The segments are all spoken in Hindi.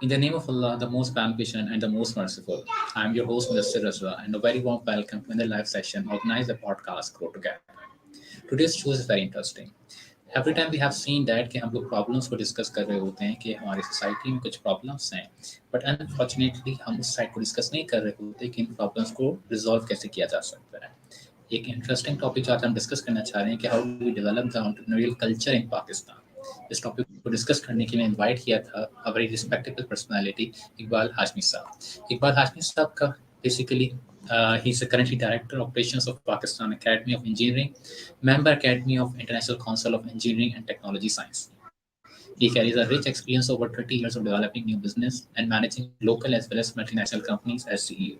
In the name of Allah, the most beneficent and the most merciful, I am your host, Mr. Razwa, and a very warm welcome to the live session organized the podcast Grow Together. Today's show is very interesting. Every time we have seen that कि हम लोग प्रॉब्लम्स को डिस्कस कर रहे होते हैं कि हमारी सोसाइटी में कुछ प्रॉब्लम्स हैं, बट अनफॉर्चुनेटली हम उस साइड को डिस्कस नहीं कर रहे होते कि इन प्रॉब्लम्स को रिजॉल्व कैसे किया जा सकता है. एक इंटरेस्टिंग टॉपिक जो आज हम डिस्कस करना चाह रहे हैं कि how do we develop the entrepreneurial culture in Pakistan. इस टॉपिक को डिस्कस करने के लिए इनवाइट किया था a very respectable personality Iqbal Hashmi साहब. इकबाल हाशमी साहब का basically he is currently Director of Operations of Pakistan Academy of Engineering, Member Academy of International Council of Engineering and Technology Science. He carries a rich experience over 30 years of developing new business and managing local as well as multinational companies as CEO.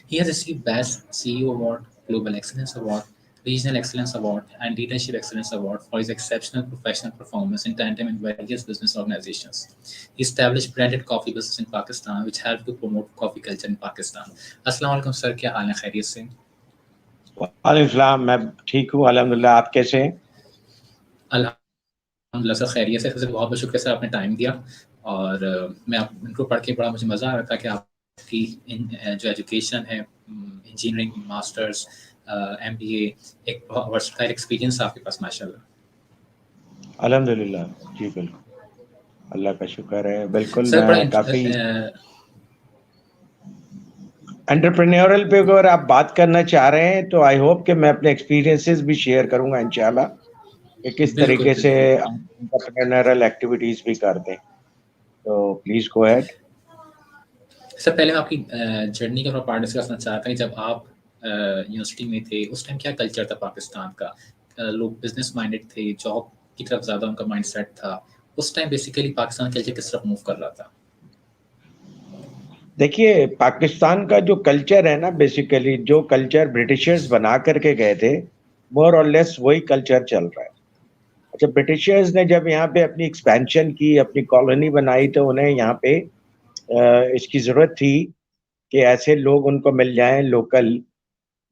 He has received Best CEO Award, Global Excellence Award, Regional Excellence Award, and Leadership Excellence Award for his exceptional professional performance in tandem in various business organizations. He established branded coffee business in Pakistan, which helped to promote coffee culture in Pakistan. Assalamu alaikum sir, क्या हाल है, खैरियत से? वालेकुम सलाम, मैं ठीक हूँ अल्हम्दुलिल्लाह. आप कैसे हैं? अल्हम्दुलिल्लाह सर, खैरियत से. सबसे बहुत बहुत शुक्रिया सर, आपने टाइम दिया. और मैं आप इनको पढ़ के बड़ा मुझे मज़ा आ रहा था कि आपकी जो एजुकेशन है, इंजीनियरिंग, मास्टर्स, MBA, एक बहुत वर्सटाइल एक्सपीरियंस आपके पास माशाल्लाह. अल्हम्दुलिल्लाह जी, बिल्कुल अल्लाह का शुक्र है. बिल्कुल सर मैं काफ़ी एंटरप्रेन्योरल पे अगर आप बात करना चाह रहे हैं तो आई होप कि मैं अपने एक्सपीरियंसेस भी शेयर करूंगा इंशाल्लाह कि किस तरीके से एंटरप्रेन्योरल एक्टिविटीज भी करते हैं. तो प्लीज गो अहेड. सर पहले मैं आपकी जर्नी का पार्ट डिस्कस करना चाहता हूँ. जब आप यूनिवर्सिटी में थे उस टाइम क्या कल्चर था पाकिस्तान का? लोग बिजनेस माइंडेड थे, जॉब की तरफ ज़्यादा उनका माइंडसेट था. उस टाइम बेसिकली पाकिस्तान कल्चर किस तरफ मूव कर रहा था? देखिए, पाकिस्तान का जो कल्चर है ना, बेसिकली जो कल्चर ब्रिटिशर्स बना करके गए थे, मोर और लेस वही कल्चर चल रहा है. अच्छा, ब्रिटिशर्स ने जब यहाँ पे अपनी एक्सपेंशन की, अपनी कॉलोनी बनाई, तो उन्हें यहाँ पे इसकी ज़रूरत थी कि ऐसे लोग उनको मिल जाएं लोकल,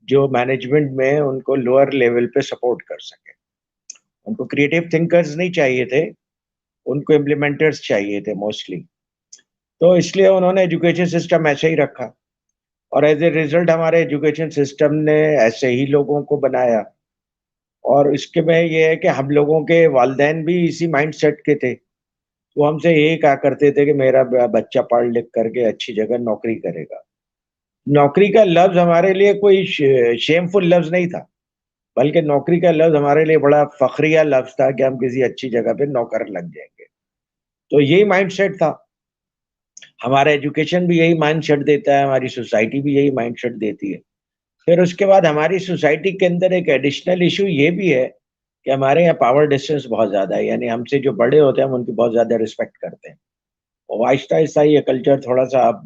जो मैनेजमेंट में उनको लोअर लेवल पे सपोर्ट कर सके. उनको क्रिएटिव थिंकर्स नहीं चाहिए थे, उनको इम्प्लीमेंटर्स चाहिए थे मोस्टली. तो इसलिए उन्होंने एजुकेशन सिस्टम ऐसे ही रखा और एज ए रिजल्ट हमारे एजुकेशन सिस्टम ने ऐसे ही लोगों को बनाया. और इसके में ये है कि हम लोगों के वालिदैन भी इसी माइंडसेट के थे. वो हमसे यही कहा करते थे कि मेरा बच्चा पढ़ लिख करके अच्छी जगह नौकरी करेगा. नौकरी का लफ्ज़ हमारे लिए कोई शेमफुल लफ्ज़ नहीं था, बल्कि नौकरी का लफ्ज़ हमारे लिए बड़ा फ़ख्रिया लफ्ज़ था कि हम किसी अच्छी जगह पे नौकर लग जाएँगे. तो यही माइंडसेट था. हमारा एजुकेशन भी यही माइंडसेट देता है, हमारी सोसाइटी भी यही माइंडसेट देती है. फिर उसके बाद हमारी सोसाइटी के अंदर एक एडिशनल इश्यू ये भी है कि हमारे यहाँ पावर डिस्टेंस बहुत ज़्यादा है. यानी हमसे जो बड़े होते हैं हम उनकी बहुत ज़्यादा रिस्पेक्ट करते हैं. और आहिस्ता-आहिस्ता ये कल्चर थोड़ा-सा अब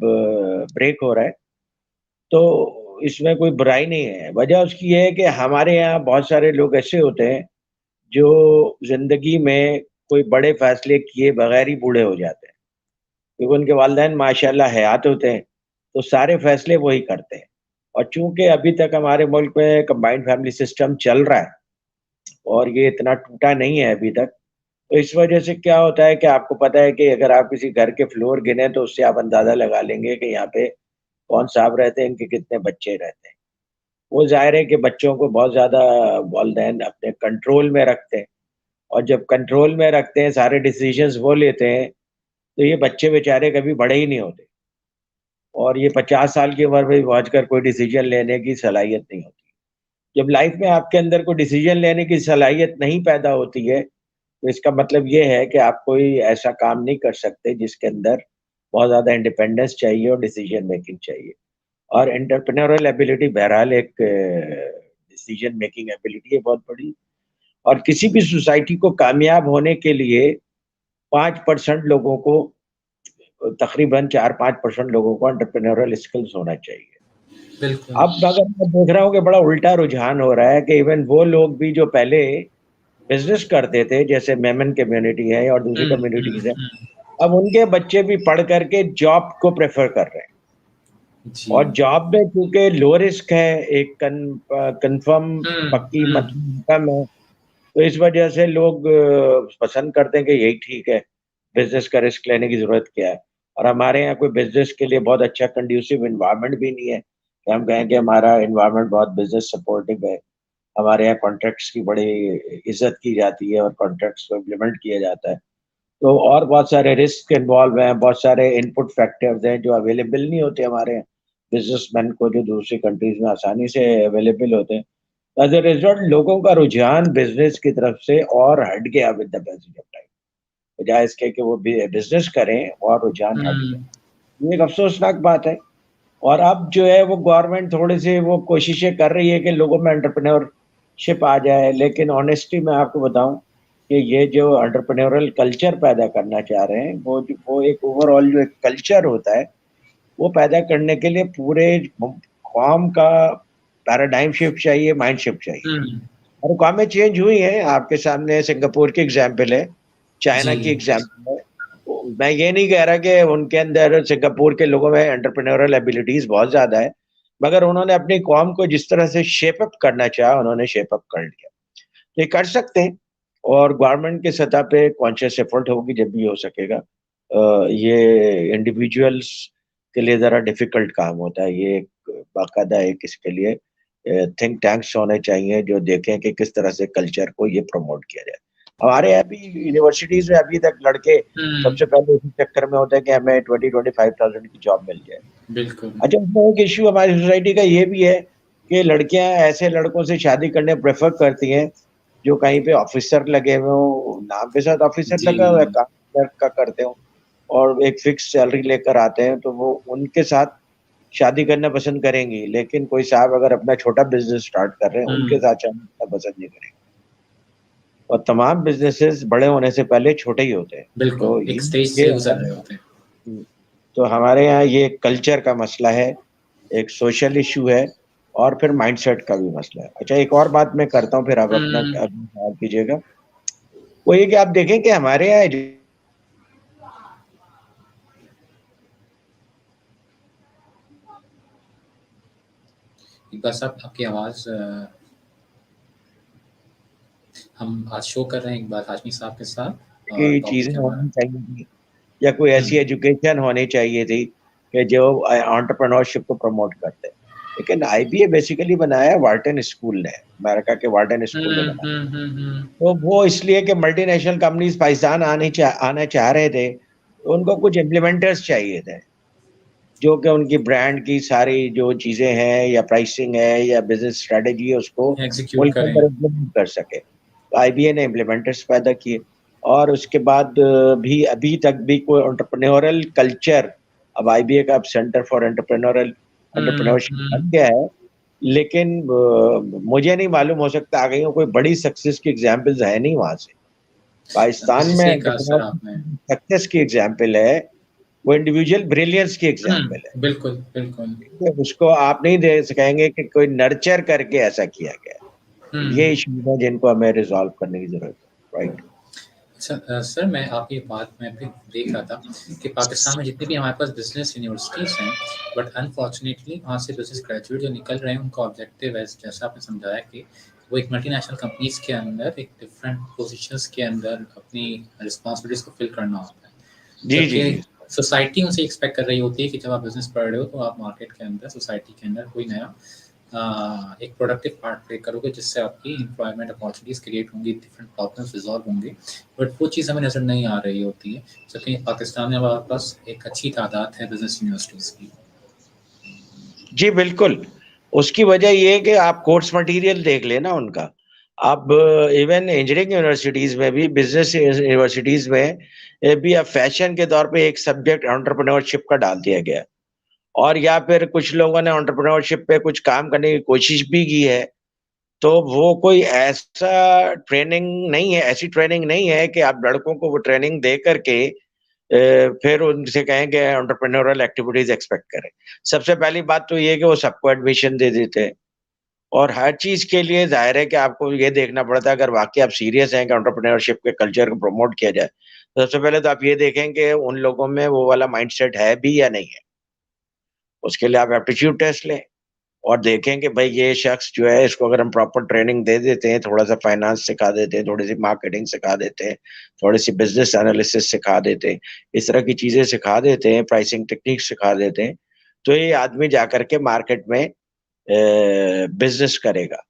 ब्रेक हो रहा है. तो इसमें कोई बुराई नहीं है. वजह उसकी ये है कि हमारे यहाँ बहुत सारे लोग ऐसे होते हैं जो ज़िंदगी में कोई बड़े फैसले किए बगैर ही बूढ़े हो जाते हैं, क्योंकि उनके वालिदैन माशाल्लाह हयात होते हैं, तो सारे फैसले वही करते हैं. और चूँकि अभी तक हमारे मुल्क में कंबाइंड फैमिली सिस्टम चल रहा है और ये इतना टूटा नहीं है अभी तक, तो इस वजह से क्या होता है कि आपको पता है कि अगर आप किसी घर के फ्लोर गिने तो उससे आप अंदाज़ा लगा लेंगे कि यहाँ पे कौन साहब रहते हैं, इनके कितने बच्चे रहते हैं. वो ज़ाहिर है कि बच्चों को बहुत ज़्यादा वालिदैन अपने कंट्रोल में रखते हैं और जब कंट्रोल में रखते हैं, सारे डिसीजंस वो लेते हैं, तो ये बच्चे बेचारे कभी बड़े ही नहीं होते और ये 50 साल की उम्र में पहुँचकर कोई डिसीजन लेने की सलाहियत नहीं होती. जब लाइफ में आपके अंदर कोई डिसीजन लेने की सलाहियत नहीं पैदा होती है, तो इसका मतलब ये है कि आप कोई ऐसा काम नहीं कर सकते जिसके अंदर बहुत ज़्यादा इंडिपेंडेंस चाहिए और डिसीजन मेकिंग चाहिए. और एंटरप्रेन्योरियल एबिलिटी बहरहाल एक डिसीजन मेकिंग एबिलिटी है बहुत बड़ी. और किसी भी सोसाइटी को कामयाब होने के लिए 5% लोगों को, तकरीबन 4-5% लोगों को एंटरप्रेन्योरियल स्किल्स होना चाहिए. अब अगर मैं देख रहा हूँ कि बड़ा उल्टा रुझान हो रहा है कि इवन वो लोग भी जो पहले बिजनेस करते थे, जैसे मेमन कम्युनिटी है और दूसरी कम्युनिटीज है, अब उनके बच्चे भी पढ़ करके जॉब को प्रेफर कर रहे हैं. और जॉब में क्योंकि लो रिस्क है, एक कंफर्म पक्की इनकम है, तो इस वजह से लोग पसंद करते हैं कि यही ठीक है. बिजनेस का रिस्क लेने की जरूरत क्या है। और हमारे यहाँ कोई बिजनेस के लिए बहुत अच्छा कंड्यूसिव इन्वायरमेंट भी नहीं है कि हम कहें कि हमारा इन्वायरमेंट बहुत बिजनेस सपोर्टिव है। हमारे यहाँ कॉन्ट्रैक्ट्स की बड़ी इज्जत की जाती है और कॉन्ट्रैक्ट्स को इम्प्लीमेंट किया जाता है। तो और बहुत सारे रिस्क इन्वॉल्व हैं, बहुत सारे इनपुट फैक्टर्स हैं जो अवेलेबल नहीं होते हमारे बिजनेसमैन को, जो दूसरी कंट्रीज में आसानी से अवेलेबल होते हैं। एज ए रिजल्ट लोगों का रुझान बिजनेस की तरफ से और हट गया with the passage of time. बजाय इसके कि वो बिजनेस करें, और रुझान हट गया। हम्म। ये एक अफसोसनाक बात है। और अब जो है वो गवर्नमेंट थोड़ी सी वो कोशिशें कर रही है कि लोगों में एंटरप्रेन्योरशिप आ जाए, लेकिन ऑनेस्टली मैं आपको बताऊं कि ये जो एंटरप्रेन्योरल कल्चर पैदा करना चाह रहे हैं, वो एक ओवरऑल जो एक कल्चर होता है वो पैदा करने के लिए पूरे कॉम का पैराडाइम शिफ्ट चाहिए, माइंड शिफ्ट चाहिए। हम्म। और कॉमें चेंज हुई हैं, आपके सामने सिंगापुर की एग्जाम्पल है, चाइना की जी। एग्जाम्पल है। तो मैं ये नहीं कह रहा कि उनके अंदर, सिंगापुर के लोगों में एंटरप्रेन्योरल एबिलिटीज बहुत ज्यादा है, मगर उन्होंने अपनी कॉम को जिस तरह से शेप अप करना चाहा उन्होंने शेप अप कर लिया। तो ये कर सकते हैं, और गवर्नमेंट के सतह पे कॉन्शियस एफर्ट होगी जब भी हो सकेगा। ये इंडिविजुअल्स के लिए जरा डिफिकल्ट काम होता है। ये एक बाकायदा एक इसके लिए थिंक टैंक्स होने चाहिए जो देखें कि किस तरह से कल्चर को ये प्रमोट किया जाए। हमारे यहाँ भी यूनिवर्सिटीज में अभी तक लड़के हम्म। सबसे पहले इसी चक्कर में होता है कि हमें 20-25,000 की जॉब मिल जाए। बिल्कुल। अच्छा, इसमें एक इश्यू हमारी सोसाइटी का ये भी है कि लड़कियां ऐसे लड़कों से शादी करने प्रेफर करती हैं जो कहीं पे ऑफिसर लगे हुए हो, नाम के साथ ऑफिसर जी। लगा हुआ है, काम क्लर्क का करते हो, और एक फिक्स सैलरी लेकर आते हैं, तो वो उनके साथ शादी करना पसंद करेंगी। लेकिन कोई साहब अगर अपना छोटा बिजनेस स्टार्ट कर रहे हैं, उनके हम्म। साथ शादी करना पसंद नहीं करेंगे। और तमाम बिजनेसेस बड़े होने से पहले छोटे ही होते हैं। बिल्कुल, तो एक स्टेज ये से गुजर रहे होते हैं। तो हमारे यहाँ ये कल्चर का मसला है, एक सोशल इशू है, और फिर माइंडसेट का भी मसला है। अच्छा, एक और बात मैं करता हूँ, फिर आप अपना हम्म। सवाल कीजिएगा। वो ये कि आप देखें कि हमारे यहाँ एक बार साहब आपकी आवाज हम आज शो कर रहे हैं एक बार हाशमी साहब के साथ, और की टॉपिक चीजें है हमारा। होनी चाहिए थी, या कोई ऐसी हम्म। एजुकेशन होनी चाहिए थी कि जो एंटरप्रेन्योरशिप को प्रमोट करते हैं। लेकिन आईबीए बेसिकली बनाया वार्टन स्कूल ने, अमेरिका के वार्टन स्कूल ने बनाया। हम्म। तो वो इसलिए कि मल्टीनेशनल कंपनीज पाकिस्तान आना चाह रहे थे, तो उनको कुछ इम्प्लीमेंटर्स चाहिए थे जो कि उनकी ब्रांड की सारी जो चीजें हैं, या प्राइसिंग है, या बिजनेस स्ट्रेटेजी है, उसको एग्जीक्यूट मुल्क के करें। अंदर इम्प्लीमेंट कर सके। तो आईबीए ने इम्प्लीमेंटर्स पैदा किए, और उसके बाद भी अभी तक भी कोई एंटरप्रेन्योरल कल्चर, अब आईबीए का अब सेंटर फॉर एंटरप्रेन्योरशिप हम्म। बन गया है। लेकिन मुझे नहीं मालूम, हो सकता आ गई हो, कोई बड़ी सक्सेस की एग्जांपल्स है नहीं वहां से। पाकिस्तान बिल्कुल में सही कहा सर आपने। एंटरप्रेन्योरशिप सक्सेस की एग्जांपल है, वो इंडिविजुअल ब्रिलियंस की एग्जांपल है। बिल्कुल बिल्कुल। उसको आप नहीं दे सकेंगे कि कोई नर्चर करके ऐसा किया गया है। हम्म। ये इश्यूज है जिनको हमें रिजॉल्व करने की जरूरत है। राइट। अच्छा सर, मैं आपकी बात में भी देख रहा था कि पाकिस्तान में जितनी भी हमारे पास बिजनेस यूनिवर्सिटीज़ हैं, बट अनफॉर्चुनेटली वहाँ से बिजनेस ग्रेजुएट जो निकल रहे हैं उनका ऑब्जेक्टिव है, जैसा आपने समझाया, कि वो एक मल्टीनेशनल कंपनीज के अंदर एक डिफरेंट पोजीशंस के अंदर अपनी रिस्पॉन्सिबिलिटीज को फिल करना होता है। जी जी जबकि जी। सोसाइटी उनसे एक्सपेक्ट कर रही होती है कि जब आप बिजनेस पढ़ रहे हो तो आप मार्केट के अंदर, सोसाइटी के अंदर कोई नया एक प्रोडक्टिव पार्ट प्ले करोगे जिससे आपकी एम्प्लॉयमेंट अपॉर्चुनिटीज क्रिएट होंगी, डिफरेंट प्रॉब्लम्स रिजॉल्व होंगे। बट वो चीज़ हमें नज़र नहीं आ रही होती है, जबकि पाकिस्तान में हमारे पास एक अच्छी तादाद है बिजनेस यूनिवर्सिटीज़ की। जी बिल्कुल। उसकी वजह ये है कि आप कोर्स मटेरियल देख लेना उनका। अब इवन इंजीनियरिंग यूनिवर्सिटीज में भी, बिजनेस यूनिवर्सिटीज में भी अब फैशन के तौर पे एक सब्जेक्ट एंटरप्रेन्योरशिप का डाल दिया गया। और या फिर कुछ लोगों ने एंटरप्रेन्योरशिप पे कुछ काम करने की कोशिश भी की है। तो वो कोई ऐसा ट्रेनिंग नहीं है, ऐसी ट्रेनिंग नहीं है कि आप लड़कों को वो ट्रेनिंग दे करके फिर उनसे कहें कि एंटरप्रेन्योरल एक्टिविटीज एक्सपेक्ट करें। सबसे पहली बात तो ये है कि वो सबको एडमिशन दे देते हैं, और हर चीज के लिए जाहिर है कि आपको ये देखना पड़ता है, अगर वाकई आप सीरियस हैं कि एंटरप्रेन्योरशिप के कल्चर को प्रमोट किया जाए, तो सबसे पहले तो आप ये देखें कि उन लोगों में वो वाला माइंडसेट है भी या नहीं है। उसके लिए आप एप्टीट्यूड टेस्ट लें, और देखें कि भाई ये शख्स जो है इसको अगर हम प्रॉपर ट्रेनिंग दे देते हैं, थोड़ा सा फाइनेंस सिखा देते हैं, थोड़ी सी मार्केटिंग सिखा देते हैं, थोड़ी सी बिजनेस एनालिसिस सिखा देते हैं, इस तरह की चीजें सिखा देते हैं, प्राइसिंग टेक्निक सिखा देते हैं, तो ये आदमी जाकर के मार्केट में बिजनेस करेगा।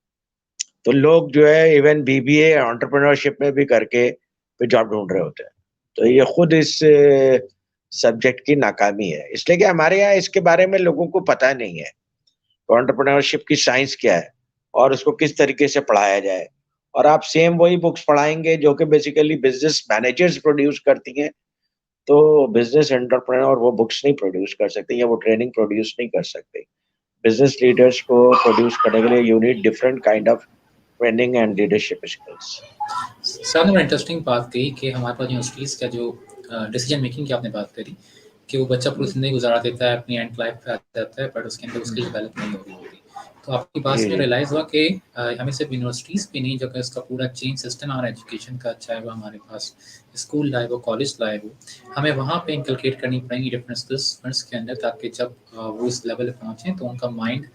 तो लोग जो है इवन बीबीए एंटरप्रेन्योरशिप में भी करके फिर जॉब ढूंढ रहे होते हैं। तो ये खुद इस सब्जेक्ट की नाकामी है, इसलिए कि हमारे यहाँ इसके बारे में लोगों को पता नहीं है एंटरप्रेन्योरशिप की साइंस क्या है और उसको किस तरीके से पढ़ाया जाए। और आप सेम वही बुक्स पढ़ाएंगे जो कि बेसिकली बिजनेस मैनेजर्स प्रोड्यूस करती हैं, तो बिजनेस एंटरप्रेन्योर वो बुक्स नहीं प्रोड्यूस कर सकते या वो ट्रेनिंग प्रोड्यूस नहीं कर सकते। बिजनेस लीडर्स को प्रोड्यूस करने के लिए you need different kind of training and leadership skills. Sir ने बड़ा इंटरेस्टिंग बात कही कि हमारे पास यूनिवर्सिटीज़ का जो डिसीजन मेकिंग की आपने बात करी कि वो बच्चा पूरी जिंदगी गुजारा देता है, अपनी एंड लाइफ पे आ जाता है, बट उसके अंदर उसकी डेवलप नहीं हो रही होती। तो आपकी बात जी से जी रियलाइज़ हुआ कि हमें सिर्फ यूनिवर्सिटीज़ पे नहीं, जो कि उसका पूरा चेंज सिस्टम हमारा एजुकेशन का, चाहे वो हमारे पास स्कूल लाइफ हो, कॉलेज लाइफ हो, हमें वहाँ पे इंकलकेट करनी पड़ेंगी डिफरेंट स्किल्स स्टूडेंट्स के अंदर, ताकि जब वो इस लेवल पे पहुँचें तो उनका माइंड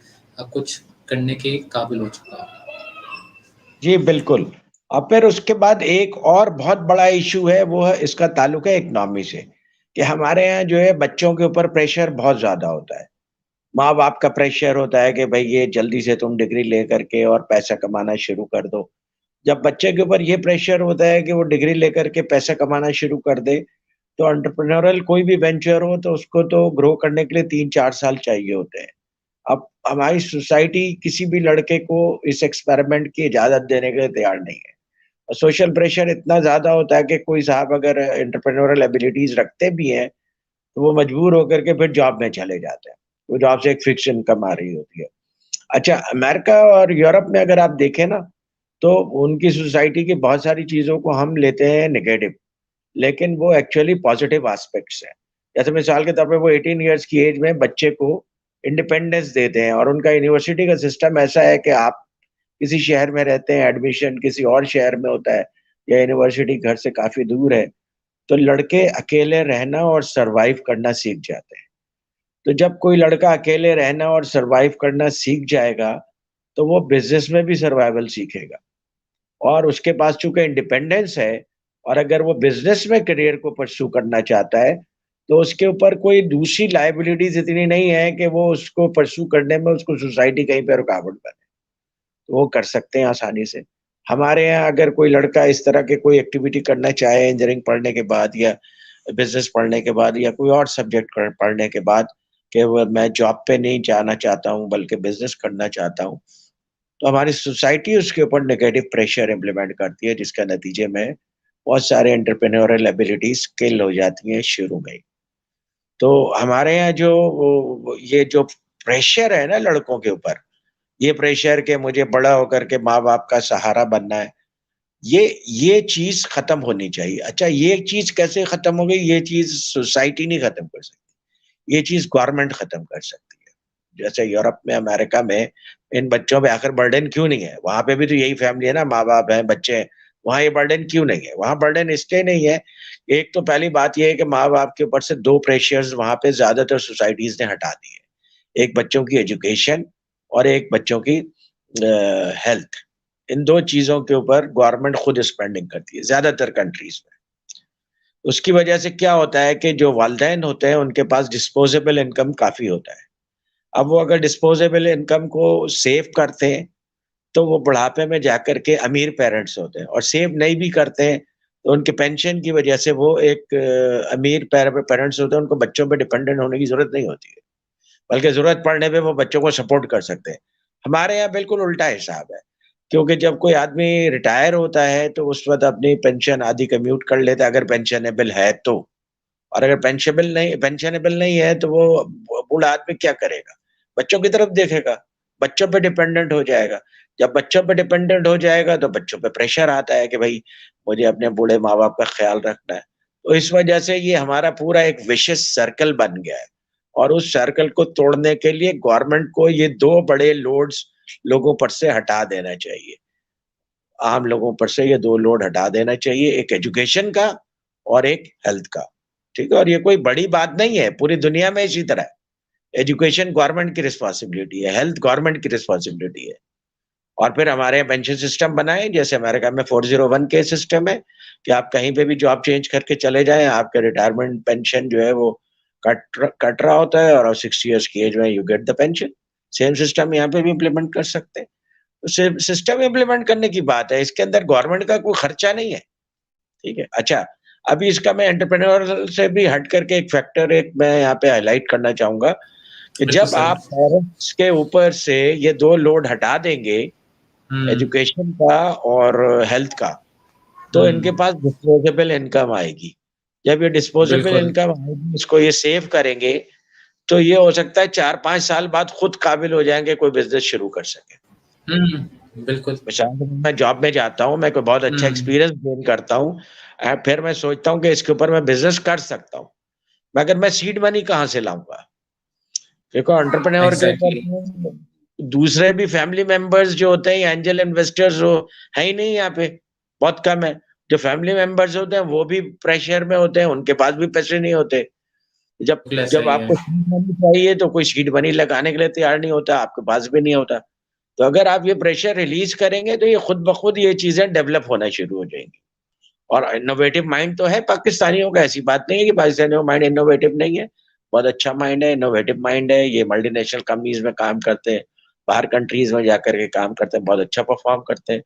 कुछ करने के काबिल हो चुका हो। जी बिल्कुल। और फिर उसके बाद एक और बहुत बड़ा इशू है, वो है इसका ताल्लुक है इकोनॉमी से, कि हमारे यहाँ जो है बच्चों के ऊपर प्रेशर बहुत ज्यादा होता है। माँ बाप का प्रेशर होता है कि भाई ये जल्दी से तुम डिग्री ले करके और पैसा कमाना शुरू कर दो। जब बच्चे के ऊपर ये प्रेशर होता है कि वो डिग्री लेकर के पैसा कमाना शुरू कर दे, तो एंटरप्रेन्योरल कोई भी वेंचर हो तो उसको तो ग्रो करने के लिए 3-4 साल चाहिए होते हैं। अब हमारी सोसाइटी किसी भी लड़के को इस एक्सपेरिमेंट की इजाज़त देने के लिए तैयार नहीं है। और सोशल प्रेशर इतना ज़्यादा होता है कि कोई साहब अगर एंटरप्रेन्योरल एबिलिटीज़ रखते भी हैं, तो वो मजबूर होकर के फिर जॉब में चले जाते हैं। वो जॉब से एक फिक्स इनकम आ रही होती है। अच्छा, अमेरिका और यूरोप में अगर आप देखें ना, तो उनकी सोसाइटी की बहुत सारी चीज़ों को हम लेते हैं नेगेटिव, लेकिन वो एक्चुअली पॉजिटिव एस्पेक्ट्स हैं। जैसे मिसाल के तौर पे वो 18 इयर्स की एज में बच्चे को इंडिपेंडेंस देते हैं और उनका यूनिवर्सिटी का सिस्टम ऐसा है कि आप किसी शहर में रहते हैं, एडमिशन किसी और शहर में होता है या यूनिवर्सिटी घर से काफ़ी दूर है, तो लड़के अकेले रहना और सर्वाइव करना सीख जाते हैं। तो जब कोई लड़का अकेले रहना और सर्वाइव करना सीख जाएगा, तो वो बिज़नेस में भी सर्वाइवल सीखेगा। और उसके पास चूँकि इंडिपेंडेंस है और अगर वो बिज़नेस में करियर को परस्यू करना चाहता है, तो उसके ऊपर कोई दूसरी लायबिलिटीज़ इतनी नहीं है कि वो उसको परस्यू करने में उसको सोसाइटी कहीं पे रुकावट बने। तो वो कर सकते हैं आसानी से। हमारे यहाँ अगर कोई लड़का इस तरह के कोई एक्टिविटी करना चाहे इंजीनियरिंग पढ़ने के बाद या बिज़नेस पढ़ने के बाद या कोई और सब्जेक्ट पढ़ने के बाद, कि वो मैं जॉब पे नहीं जाना चाहता हूँ बल्कि बिज़नेस करना चाहता हूँ, तो हमारी सोसाइटी उसके ऊपर नेगेटिव प्रेशर इम्प्लीमेंट करती है, जिसका नतीजे में बहुत सारे एंटरप्रेन्योरियल एबिलिटीज़ किल हो जाती हैं शुरू में ही। तो हमारे यहाँ जो ये जो प्रेशर है ना लड़कों के ऊपर, ये प्रेशर कि मुझे बड़ा होकर के माँ-बाप का सहारा बनना है, ये चीज़ खत्म होनी चाहिए। अच्छा, ये चीज़ कैसे खत्म हो गई? ये चीज़ सोसाइटी नहीं खत्म कर सकती, ये चीज़ गवर्नमेंट खत्म कर सकती है। जैसे यूरोप में, अमेरिका में इन बच्चों पे आखिर बर्डन क्यों नहीं है? वहाँ पे भी तो यही फैमिली है ना, माँ-बाप हैं, बच्चे हैं, वहाँ ये बर्डन क्यों नहीं है? वहाँ बर्डन इसलिए नहीं है, एक तो पहली बात ये है कि माँ-बाप के ऊपर से 2 प्रेशर्स वहाँ पे ज़्यादातर सोसाइटीज़ ने हटा दिए। एक बच्चों की एजुकेशन और एक बच्चों की हेल्थ। इन 2 चीज़ों के ऊपर गवर्नमेंट खुद स्पेंडिंग करती है, ज़्यादातर कंट्रीज़ में। उसकी वजह से क्या होता है कि जो वालिदैन होते हैं, उनके पास डिस्पोज़ेबल इनकम काफ़ी होता है। अब वो अगर डिस्पोज़ेबल इनकम को सेव करते हैं, तो वो बुढ़ापे में जाकर के अमीर पेरेंट्स होते हैं और सेव नहीं भी करते हैं, तो उनके पेंशन की वजह से वो एक अमीर पेरेंट्स होते हैं, उनको बच्चों पे डिपेंडेंट होने की ज़रूरत नहीं होती है। बल्कि ज़रूरत पड़ने पे वो बच्चों को सपोर्ट कर सकते हैं। हमारे यहाँ बिल्कुल उल्टा हिसाब है, क्योंकि जब कोई आदमी रिटायर होता है, तो उस वक़्त अपनी पेंशन आधी कम्यूट कर लेता है, अगर पेंशनेबल है तो। और अगर पेंशनेबल नहीं है, तो वो बूढ़ा आदमी क्या करेगा? बच्चों की तरफ देखेगा, बच्चों पे डिपेंडेंट हो जाएगा। जब बच्चों पे डिपेंडेंट हो जाएगा, तो बच्चों पे प्रेशर आता है कि भई मुझे अपने बूढ़े माँ-बाप का ख़्याल रखना है। तो इस वजह से ये हमारा पूरा एक विशियस सर्कल बन गया है और उस सर्कल को तोड़ने के लिए गवर्नमेंट को ये 2 बड़े लोड्स लोगों पर से हटा देना चाहिए। आम लोगों पर से ये 2 लोड हटा देना चाहिए, एक एजुकेशन का और एक हेल्थ का। ठीक है? और ये कोई बड़ी बात नहीं है, पूरी दुनिया में इसी तरह है। एजुकेशन गवर्नमेंट की रिस्पॉन्सिबिलिटी है, हेल्थ गवर्नमेंट की रिस्पॉन्सिबिलिटी है। और फिर हमारे यहाँ पेंशन सिस्टम बनाए, जैसे अमेरिका में 401 के सिस्टम है कि आप कहीं पे भी जॉब चेंज करके चले जाएं, आपका रिटायरमेंट पेंशन जो है वो कट रहा होता है, और 60 इयर्स की एज में you get the pension. Same system यहाँ पे भी इम्प्लीमेंट कर सकते हैं। तो सिस्टम इम्प्लीमेंट करने की बात है, इसके अंदर गवर्नमेंट का कोई खर्चा नहीं है। ठीक है। अच्छा, अभी इसका मैं एंटरप्रेन्योर से भी हट करके एक फैक्टर एक मैं यहाँ पे हाईलाइट करना चाहूंगा कि बिल्कुल जब सर। आप पेरेंट्स के ऊपर से ये 2 लोड हटा देंगे, हम्म। एजुकेशन का और हेल्थ का, तो इनके हम्म। पास डिस्पोजेबल इनकम आएगी। जब ये डिस्पोजेबल बिल्कुल। इनकम आएगी, इसको ये सेव करेंगे, तो ये हो सकता है 4-5 साल बाद खुद काबिल हो जाएंगे कोई बिजनेस शुरू कर सके। बिल्कुल। मिसाल के लिए मैं जॉब में जाता हूँ, मैं कोई बहुत अच्छा हम्म। एक्सपीरियंस गेन करता हूँ, फिर मैं सोचता हूँ कि इसके ऊपर मैं बिजनेस कर सकता हूँ, मगर मैं सीड मनी कहाँ से लाऊंगा? देखो, एंटरप्रेन्योर के ऊपर एग्जैक्टली। तो दूसरे भी फैमिली मेंबर्स जो होते हैं, एंजल इन्वेस्टर्स वो है ही नहीं यहाँ पे, बहुत कम है। जो फैमिली मेंबर्स होते हैं वो भी प्रेशर में होते हैं, उनके पास भी पैसे नहीं होते। जब जब सही है। आपको सीड मनी चाहिए तो कोई सीड मनी लगाने के लिए तैयार नहीं होता, आपके पास भी नहीं होता। तो अगर आप ये प्रेशर रिलीज करेंगे तो ये खुद ब खुद ये चीजें डेवलप होना शुरू हो जाएंगी। और इनोवेटिव माइंड तो है पाकिस्तानियों का, ऐसी बात नहीं है कि पाकिस्तानियों का माइंड इनोवेटिव नहीं है। बहुत अच्छा माइंड है, इनोवेटिव माइंड है। ये मल्टीनेशनल कंपनीज में काम करते हैं, बाहर कंट्रीज में जाकर के काम करते हैं, बहुत अच्छा परफॉर्म करते हैं।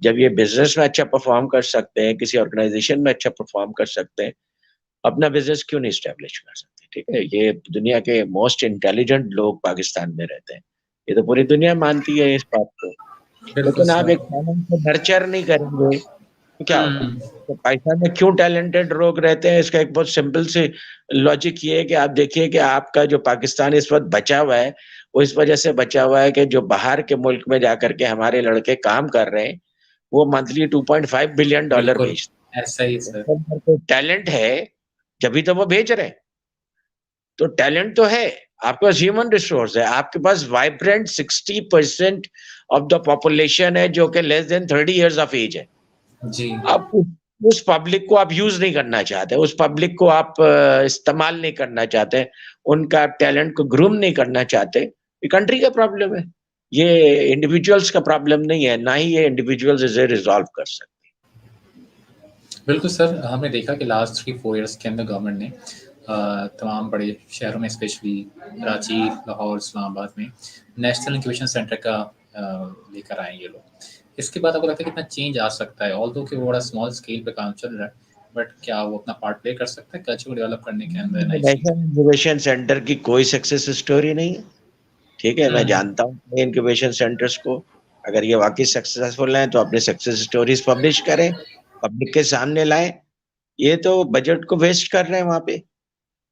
जब ये बिजनेस में अच्छा परफॉर्म कर सकते हैं, किसी ऑर्गेनाइजेशन में अच्छा परफॉर्म कर सकते हैं, अपना बिजनेस क्यों नहीं स्टैब्लिश कर सकते? ठीक है, ये दुनिया के मोस्ट इंटेलिजेंट लोग पाकिस्तान में रहते हैं, ये तो पूरी दुनिया मानती है इस बात को। बिल्कुल लेकिन आप सर। एक टैलेंट को नर्चर नहीं करेंगे तो क्या होगा? हम्म। तो पाकिस्तान में क्यों टैलेंटेड लोग रहते हैं, इसका एक बहुत सिंपल सी लॉजिक ये है कि आप देखिए कि आपका जो पाकिस्तान इस वक्त बचा हुआ है, वो इस वजह से बचा हुआ है कि जो बाहर के मुल्क में जाकर के हमारे लड़के काम कर रहे हैं, वो मंथली $2.5 बिलियन बिल्कुल भेजते ऐसा ही हैं। सर। उनके अंदर कोई टैलेंट है, जभी तो वो भेज रहे हैं। तो टैलेंट तो है, आपके पास ह्यूमन रिसोर्स है, आपके पास वाइब्रेंट 60% ऑफ द पॉपुलेशन है जो कि less than 30 years of age है। जी। आप उस पब्लिक को आप यूज नहीं करना चाहते, उस पब्लिक को आप इस्तेमाल नहीं करना चाहते, उनका टैलेंट को ग्रूम नहीं करना चाहते, ये कंट्री का प्रॉब्लम है। ये इंडिविजुअल्स का प्रॉब्लम नहीं है, ना ही ये इंडिविजुअल्स इसे रिजॉल्व कर सकते। बिल्कुल सर, हमने देखा कि लास्ट 3-4 इयर्स के अंदर गवर्नमेंट ने तमाम बड़े शहरों में, स्पेशली कराची, लाहौर, इस्लामाबाद में नेशनल इंक्यूबेशन सेंटर का लेकर आए ये लोग। इसके बाद आपको लगता है कितना चेंज आ सकता है? ऑल्दो कि वो बड़ा स्मॉल स्केल पे काम चल रहा है, बट क्या वो अपना पार्ट प्ले कर सकता है कल्चर को डेवलप करने के अंदर, नई चीज? नेशनल इंक्यूबेशन सेंटर की कोई सक्सेस स्टोरी नहीं है। ठीक है, मैं हम्म। जानता हूँ इंक्यूबेशन सेंटर्स को। अगर ये वाकई सक्सेसफुल हैं तो अपने सक्सेस स्टोरीज पब्लिश करें, पब्लिक के सामने लाएं। ये तो बजट को वेस्ट कर रहे हैं वहां पे,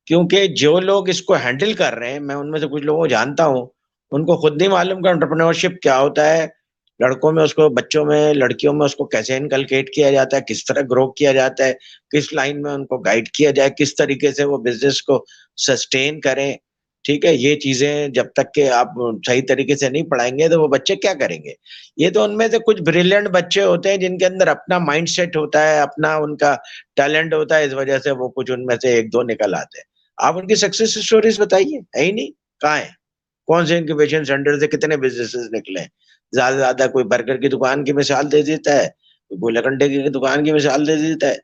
क्योंकि जो लोग इसको हैंडल कर रहे हैं, मैं उनमें से कुछ लोगों को जानता हूँ, उनको खुद नहीं मालूम कि एंटरप्रेन्योरशिप क्या होता है। लड़कों में उसको, बच्चों में, लड़कियों में उसको कैसे इनकलकेट किया जाता है, किस तरह ग्रो किया जाता है, किस लाइन में उनको गाइड किया जाए, किस तरीके से वो बिजनेस को सस्टेन करें। ठीक है, ये चीजें जब तक के आप सही तरीके से नहीं पढ़ाएंगे तो वो बच्चे क्या करेंगे? ये तो उनमें से कुछ ब्रिलियंट बच्चे होते हैं जिनके अंदर अपना माइंडसेट होता है, अपना उनका टैलेंट होता है, इस वजह से वो कुछ उनमें से 1-2 निकल आते हैं। आप उनकी सक्सेस स्टोरीज बताइए, है ही नहीं। कहाँ है? कौन से इंक्यूबेशन सेंटर से कितने बिजनेसेस निकले हैं? ज्यादा से ज्यादा कोई बर्गर की दुकान की मिसाल दे देता है, कोई गोला कंडे की दुकान की मिसाल दे देता है।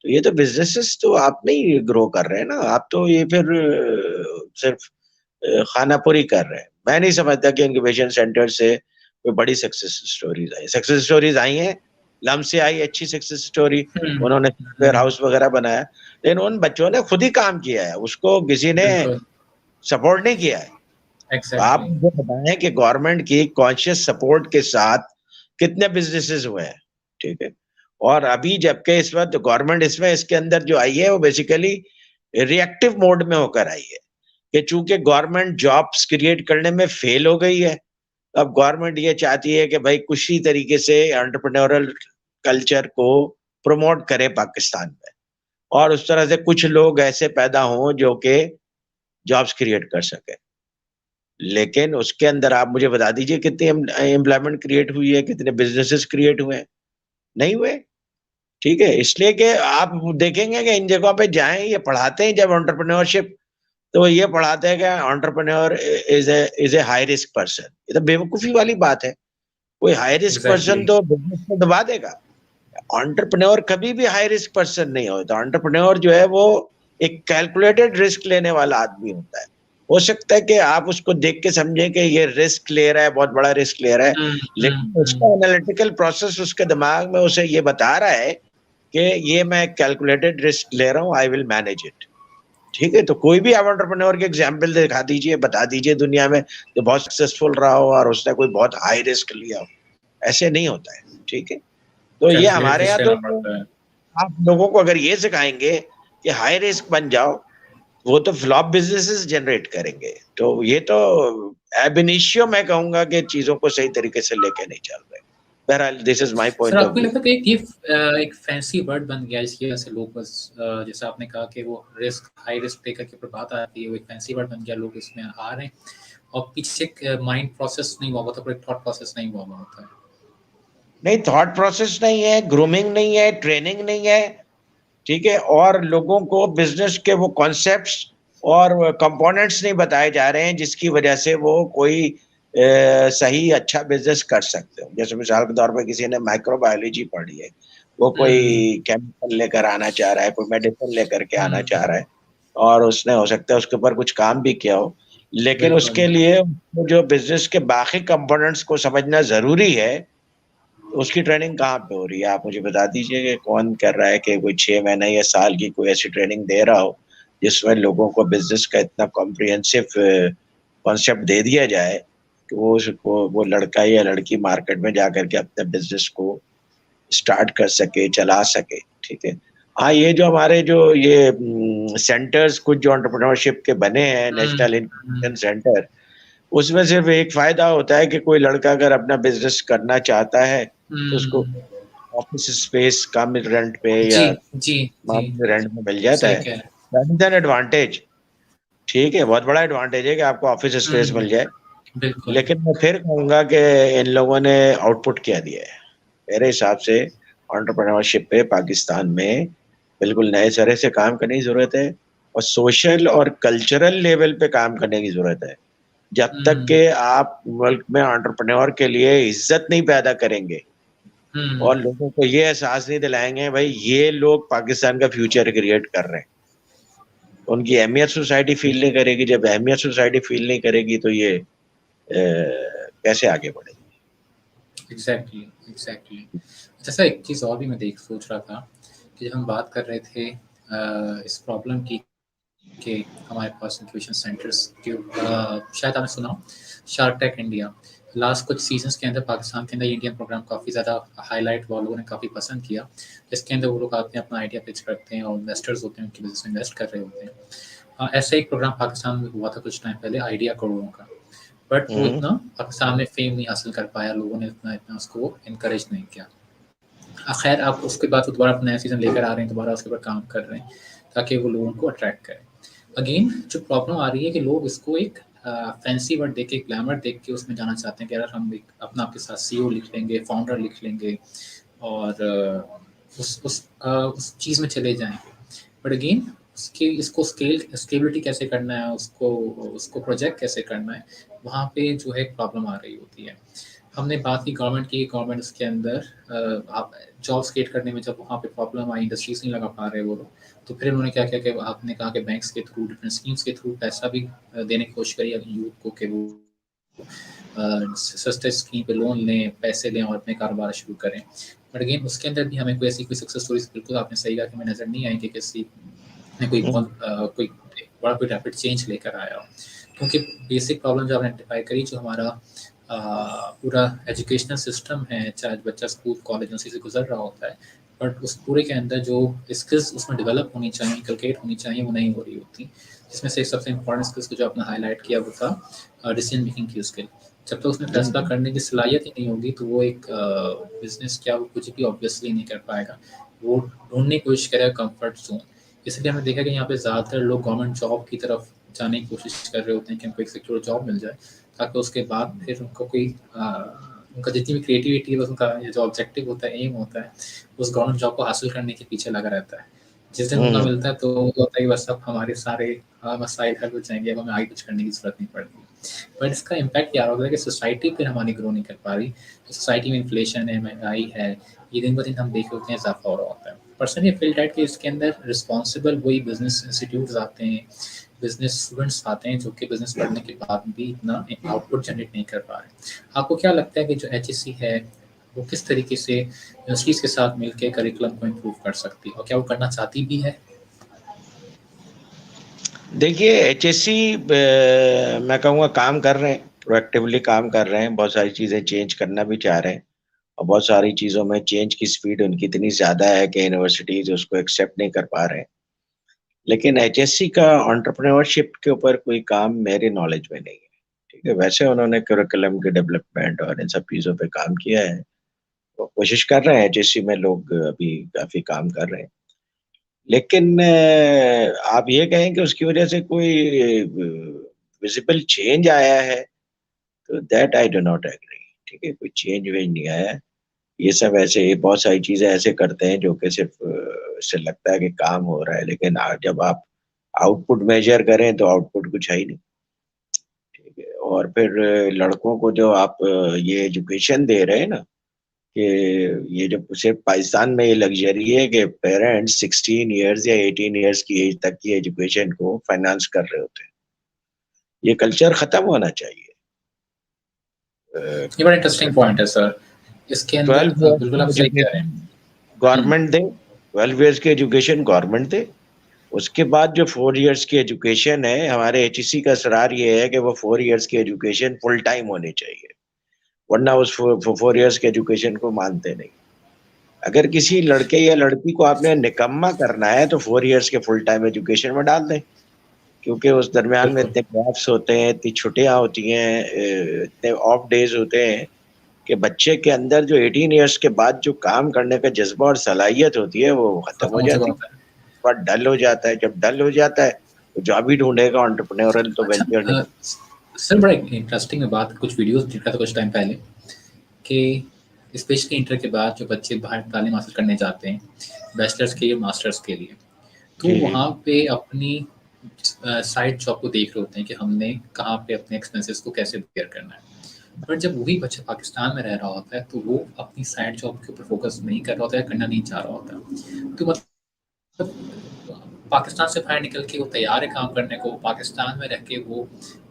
तो ये तो बिजनेसेस तो आप नहीं ग्रो कर रहे हैं ना, आप तो ये फिर सिर्फ खानापुरी कर रहे हैं। मैं नहीं समझता कि इंक्यूबेशन सेंटर से कोई बड़ी success stories I. Success stories I हैं, लम से आई अच्छी सक्सेस स्टोरी, हम्म। उन्होंने वेयर हाउस वगैरह बनाया, लेकिन उन बच्चों ने खुद ही काम किया है, उसको किसी ने बिल्कुल। सपोर्ट नहीं किया है। तो आप एग्जैक्टली। मुझे बताएं कि गवर्नमेंट की कॉन्शियस सपोर्ट के साथ कितने बिजनेसेस हुए हैं? ठीक है। और अभी जबकि इस वक्त गवर्नमेंट इसमें इसके अंदर जो आई है वो बेसिकली रिएक्टिव मोड में होकर आई है कि चूंकि गवर्नमेंट जॉब्स क्रिएट करने में फेल हो गई है, अब गवर्नमेंट ये चाहती है कि भाई कुछ ही तरीके से एंटरप्रेन्योरल कल्चर को प्रमोट करे पाकिस्तान में, और उस तरह से कुछ लोग ऐसे पैदा हों जो कि जॉब्स क्रिएट कर सके। लेकिन उसके अंदर आप मुझे बता दीजिए कितनी एम्प्लॉयमेंट क्रिएट हुई है, कितने बिजनेसेस क्रिएट हुए हैं? नहीं हुए। ठीक है, इसलिए कि आप देखेंगे कि इन जगहों पे जाएं, ये पढ़ाते हैं जब एंटरप्रेन्योरशिप, तो वो ये पढ़ाते हैं कि entrepreneur is a high risk person. ये तो बेवकूफी वाली बात है। कोई हाई रिस्क पर्सन एग्जैक्टली। तो बिजनेस को दबा देगा। एंटरप्रेन्योर कभी भी हाई रिस्क पर्सन नहीं होता। एंटरप्रेन्योर जो है वो एक कैलकुलेटेड रिस्क लेने वाला आदमी होता है। हो सकता है कि आप उसको देख के समझें कि ये रिस्क ले रहा है, बहुत बड़ा रिस्क ले रहा है, लेकिन उसका एनालिटिकल प्रोसेस उसके दिमाग में उसे ये बता रहा है कि ये मैं कैलकुलेटेड रिस्क ले रहा हूँ, आई विल मैनेज इट। ठीक है, तो कोई भी आप एंटरप्रेन्योर के एग्जाम्पल दिखा दीजिए, बता दीजिए दुनिया में जो बहुत सक्सेसफुल रहा हो और उसने कोई बहुत हाई रिस्क लिया हो। ऐसे नहीं होता है। ठीक है, तो ये कैलकुलेटेड हमारे रिस्क यहाँ लेना तो पड़ता है। आप लोगों को अगर ये सिखाएंगे कि हाई रिस्क बन जाओ, वो तो फ्लॉप बिजनेसेस जनरेट करेंगे। तो ये तो एब इनिशियो मैं कहूंगा कि चीजों को सही तरीके से लेके नहीं चल रहे। बहरहाल this is my sir point of आपको नहीं व्यू। लगता कि एक फैंसी वर्ड बन गया इसकी वजह से लोग बस जैसा आपने कहा कि वो रिस्क हाई रिस्क टेकर के ऊपर बात आती है, वो एक फैंसी वर्ड बन गया, लोग इसमें आ रहे हैं और पीछे माइंड प्रोसेस नहीं हुआ होता, कोई थॉट प्रोसेस नहीं हुआ होता है। नहीं, थॉट प्रोसेस नहीं है, ग्रूमिंग नहीं है, ट्रेनिंग नहीं है। ठीक है, और लोगों को बिजनेस के वो कॉन्सेप्ट्स और कंपोनेंट्स नहीं बताए जा रहे हैं जिसकी वजह से वो कोई सही अच्छा बिजनेस कर सकते हो। जैसे मिसाल के तौर पर किसी ने माइक्रोबायोलॉजी पढ़ी है, वो कोई केमिकल लेकर आना चाह रहा है, कोई मेडिसिन लेकर के आना चाह रहा है, और उसने हो सकता है उसके ऊपर कुछ काम भी किया हो, लेकिन बिल्कुल। उसके लिए जो बिजनेस के बाकी कंपोनेंट्स को समझना जरूरी है, उसकी ट्रेनिंग कहाँ पे हो रही है? आप मुझे बता दीजिए कि कौन कर रहा है कि कोई 6 महीने या साल की कोई ऐसी ट्रेनिंग दे रहा हो जिसमें लोगों को बिजनेस का इतना कॉम्प्रिहेंसिव कॉन्सेप्ट दे दिया जाए कि वो लड़का या लड़की मार्केट में जाकर के अपने बिजनेस को स्टार्ट कर सके, चला सके। ठीक है। हाँ, ये जो हमारे जो ये सेंटर्स कुछ जो एंटरप्रेन्योरशिप के बने हैं, नेशनल इंक्यूबेशन सेंटर, उसमें सिर्फ एक फायदा होता है कि कोई लड़का अगर अपना बिजनेस करना चाहता है तो उसको ऑफिस स्पेस कम रेंट पे जी या जी जी, मामूली रेंट में मिल जाता सही है। कह रहे हैं। That is an advantage. ठीक है, बहुत बड़ा एडवांटेज है कि आपको ऑफिस स्पेस मिल जाए। बिल्कुल। लेकिन मैं फिर कहूंगा कि इन लोगों ने आउटपुट क्या दिया है। मेरे हिसाब से एंटरप्रेन्योरशिप पे पाकिस्तान में बिल्कुल नए सिरे से काम करने की जरूरत है, और सोशल और कल्चरल लेवल पे काम करने की जरूरत है। जब तक के आप मुल्क में एंटरप्रेन्योर के लिए इज्जत नहीं पैदा करेंगे और लोगों को ये एहसास नहीं दिलाएंगे भाई ये लोग पाकिस्तान का फ्यूचर क्रिएट कर रहे हैं, उनकी अहमियत सोसाइटी फील नहीं करेगी। जब अहमियत सोसाइटी फील नहीं करेगी तो ये कैसे आगे बढ़ेगी? Exactly exactly. जैसा एक चीज़ और भी मैं सोच रहा था कि जब हम बात कर रहे थे इस प्रॉब्लम की कि हमारे पास इंक्यूबेशन सेंटर्स के शायद आपने सुना शार्क टैंक इंडिया लास्ट कुछ सीजन्स के अंदर पाकिस्तान के अंदर इंडियन प्रोग्राम काफ़ी ज़्यादा हाईलाइट हुआ, लोगों ने काफ़ी पसंद किया, जिसके अंदर वो लोग आते हैं, अपना आइडिया पिच करते हैं और इन्वेस्टर्स होते हैं, उनकी बिजनेस में इन्वेस्ट कर रहे होते हैं। ऐसा एक प्रोग्राम पाकिस्तान में हुआ था कुछ टाइम पहले, आइडिया करोड़ों का, बट वो इतना पाकिस्तान में फेम नहीं हासिल कर पाया, लोगों ने इतना इतना उसको इनकरेज नहीं किया। खैर आप उसके बाद दोबारा अपना नया सीजन लेकर आ रहे हैं, दोबारा उसके ऊपर काम कर रहे हैं ताकि वो लोगों को अट्रैक्ट करें। अगेन जो प्रॉब्लम आ रही है कि लोग इसको एक फैंसी वर्ड देख के, ग्लैमर देख के उसमें जाना चाहते हैं कि यार हम एक अपना आपके साथ सीईओ लिख लेंगे, फाउंडर लिख लेंगे और उस चीज़ में चले जाएंगे। बट अगेन उसकी इसको स्केबिलिटी कैसे करना है, उसको उसको प्रोजेक्ट कैसे करना है, वहाँ पे जो है प्रॉब्लम आ रही होती है। हमने बात की गवर्नमेंट की, गवर्नमेंट उसके अंदर आप जॉब्स क्रिएट करने में जब वहाँ पे प्रॉब्लम आई, इंडस्ट्रीज नहीं लगा पा रहे वो लोग, तो फिर उन्होंने क्या किया कि आपने कहा कि बैंक्स के थ्रू, डिफरेंट स्कीम्स के थ्रू पैसा भी देने की कोशिश करी यूथ को कि वो सस्ते स्कीम पे लोन लें, पैसे लें और अपने कारोबार शुरू करें। बट अगेन उसके अंदर भी हमें कोई ऐसी कोई सक्सेस स्टोरीज, बिल्कुल आपने सही कहा कि हमें नज़र नहीं आई कि किसी ने कोई बहुत कोई बड़ा कोई रैपिड चेंज लेकर आया हो। क्योंकि बेसिक प्रॉब्लम जो आपने आइडेंटिफाई करी, जो हमारा पूरा एजुकेशनल सिस्टम है, चाहे बच्चा स्कूल कॉलेज उसी से गुजर रहा होता है, बट उस पूरे के अंदर जो स्किल्स उसमें डेवलप होनी चाहिए, इनकलकेट होनी चाहिए, वो नहीं हो रही होती। जिसमें से सबसे इंपॉर्टेंट स्किल्स को जो आपने हाईलाइट किया वो था डिसीजन मेकिंग की स्किल। जब तक उसमें फैसला करने की सलाहियत ही नहीं होगी तो वो एक बिजनेस क्या, वो कुछ भी ऑब्वियसली नहीं कर पाएगा, वो ढूंढने की कोशिश करेगा कंफर्ट जोन। इसलिए हमने देखा कि यहाँ पे ज़्यादातर लोग गवर्नमेंट जॉब की तरफ जाने की कोशिश कर रहे होते हैं कि उनको एक सिक्योर जॉब मिल जाए, ताकि उसके बाद फिर उनको कोई उनका जितनी भी क्रिएटिविटी है, बस उनका जो ऑब्जेक्टिव होता है, एम होता है, उस गवर्नमेंट जॉब को हासिल करने के पीछे लगा रहता है। जिस दिन मौका मिलता है तो होता है कि बस अब हमारे सारे मसाइल हल हो जाएंगे, अब हमें आगे कुछ करने की जरूरत नहीं पड़ती। बट इसका इम्पैक्ट क्या होता है कि सोसाइटी फिर हमारी ग्रो नहीं कर पा रही। सोसाइटी में इन्फ्लेशन है, महंगाई है, ये दिन ब दिन हम देख होते हैं इजाफा हो रहा होता है। पर्सनली फील दैट कि इसके अंदर रिस्पॉन्सिबल वही बिजनेस इंस्टीट्यूट आते हैं, बिजनेस स्टूडेंट्स आते हैं जो कि बिजनेस पढ़ने के बाद भी इतना आउटपुट जनरेट नहीं कर पा रहे। आपको क्या लगता है कि जो HSC है वो किस तरीके से यूनिवर्सिटीज के साथ मिलकर करिकुलम को इम्प्रूव कर सकती है, और क्या वो करना चाहती भी है? देखिए HSC मैं कहूँगा काम कर रहे हैं, प्रोएक्टिवली काम कर रहे हैं, बहुत सारी चीजें चेंज करना भी चाह रहे हैं और बहुत सारी चीजों में चेंज की स्पीड उनकी इतनी ज्यादा है कि यूनिवर्सिटीज उसको एक्सेप्ट नहीं कर पा रहे हैं। लेकिन HSC का एंटरप्रेन्योरशिप के ऊपर कोई काम मेरे नॉलेज में नहीं है। ठीक है, वैसे उन्होंने करिकुलम के डेवलपमेंट और इन सब चीजों पे काम किया है, तो कोशिश कर रहे हैं HSC में लोग अभी काफी काम कर रहे हैं। लेकिन आप ये कहें कि उसकी वजह से कोई विजिबल चेंज आया है, तो that I do not agree. ठीक है, कोई चेंज वेंज नहीं आया है। ये सब ऐसे ही बहुत सारी चीजें ऐसे करते हैं जो कि सिर्फ इससे लगता है कि काम हो रहा है, लेकिन जब आप आउटपुट मेजर करें तो आउटपुट कुछ है ही नहीं। ठीक है, और फिर लड़कों को जो आप ये एजुकेशन दे रहे हैं ना, कि ये जो सिर्फ पाकिस्तान में ये लग्जरी है कि पेरेंट्स 16 इयर्स या 18 इयर्स की एज तक की एजुकेशन को फाइनेंस कर रहे होते हैं। ये कल्चर खत्म होना चाहिए। ये बड़ा इंटरेस्टिंग पॉइंट है सर। इसके अंदर 12 बिल्कुल आप सही कह रहे हैं। गवर्नमेंट दे, 12 इयर्स की एजुकेशन गवर्नमेंट दे। उसके बाद जो 4 इयर्स की एजुकेशन है, हमारे HEC का असरार ये है कि वो 4 इयर्स की एजुकेशन फुल टाइम होनी चाहिए, वरना उस 4 इयर्स की एजुकेशन को मानते नहीं। अगर किसी लड़के या लड़की को आपने निकम्मा करना है तो 4 इयर्स के फुल टाइम एजुकेशन में डाल दें, क्योंकि उस दरमियान में बिल्कुल इतने गैप्स होते हैं, इतनी छुट्टियां होती हैं, इतने ऑफ डेज होते हैं कि बच्चे के अंदर जो 18 इयर्स के बाद जो काम करने का जज्बा और सलाहियत होती है वो खत्म खत्म हो हो चुका जाती है, होता है। बहुत डल हो जाता है। जब डल हो जाता है तो जॉब ही ढूंढेगा, एंटरप्रेन्योरल तो अच्छा वेंचर नहीं। सर, बड़ा इंटरेस्टिंग बात, कुछ वीडियोस देखा था कुछ टाइम पहले कि स्पेशली इंटर के बाद जो बच्चे बाहर तालीम हासिल करने जाते हैं, बैचलर्स के लिए, मास्टर्स के लिए, तो जी जी। वहाँ पे अपनी साइड जॉब को देख रहे होते हैं कि हमने कहाँ पे अपने एक्सपेंसेस को कैसे बेयर करना है। बट जब वही बच्चा पाकिस्तान में रह रहा होता है तो वो अपनी साइड जॉब के ऊपर फोकस नहीं कर रहा होता है, करना नहीं चाह रहा होता है। तो मतलब पाकिस्तान से बाहर निकल के वो तैयार है काम करने को, पाकिस्तान में रह के वो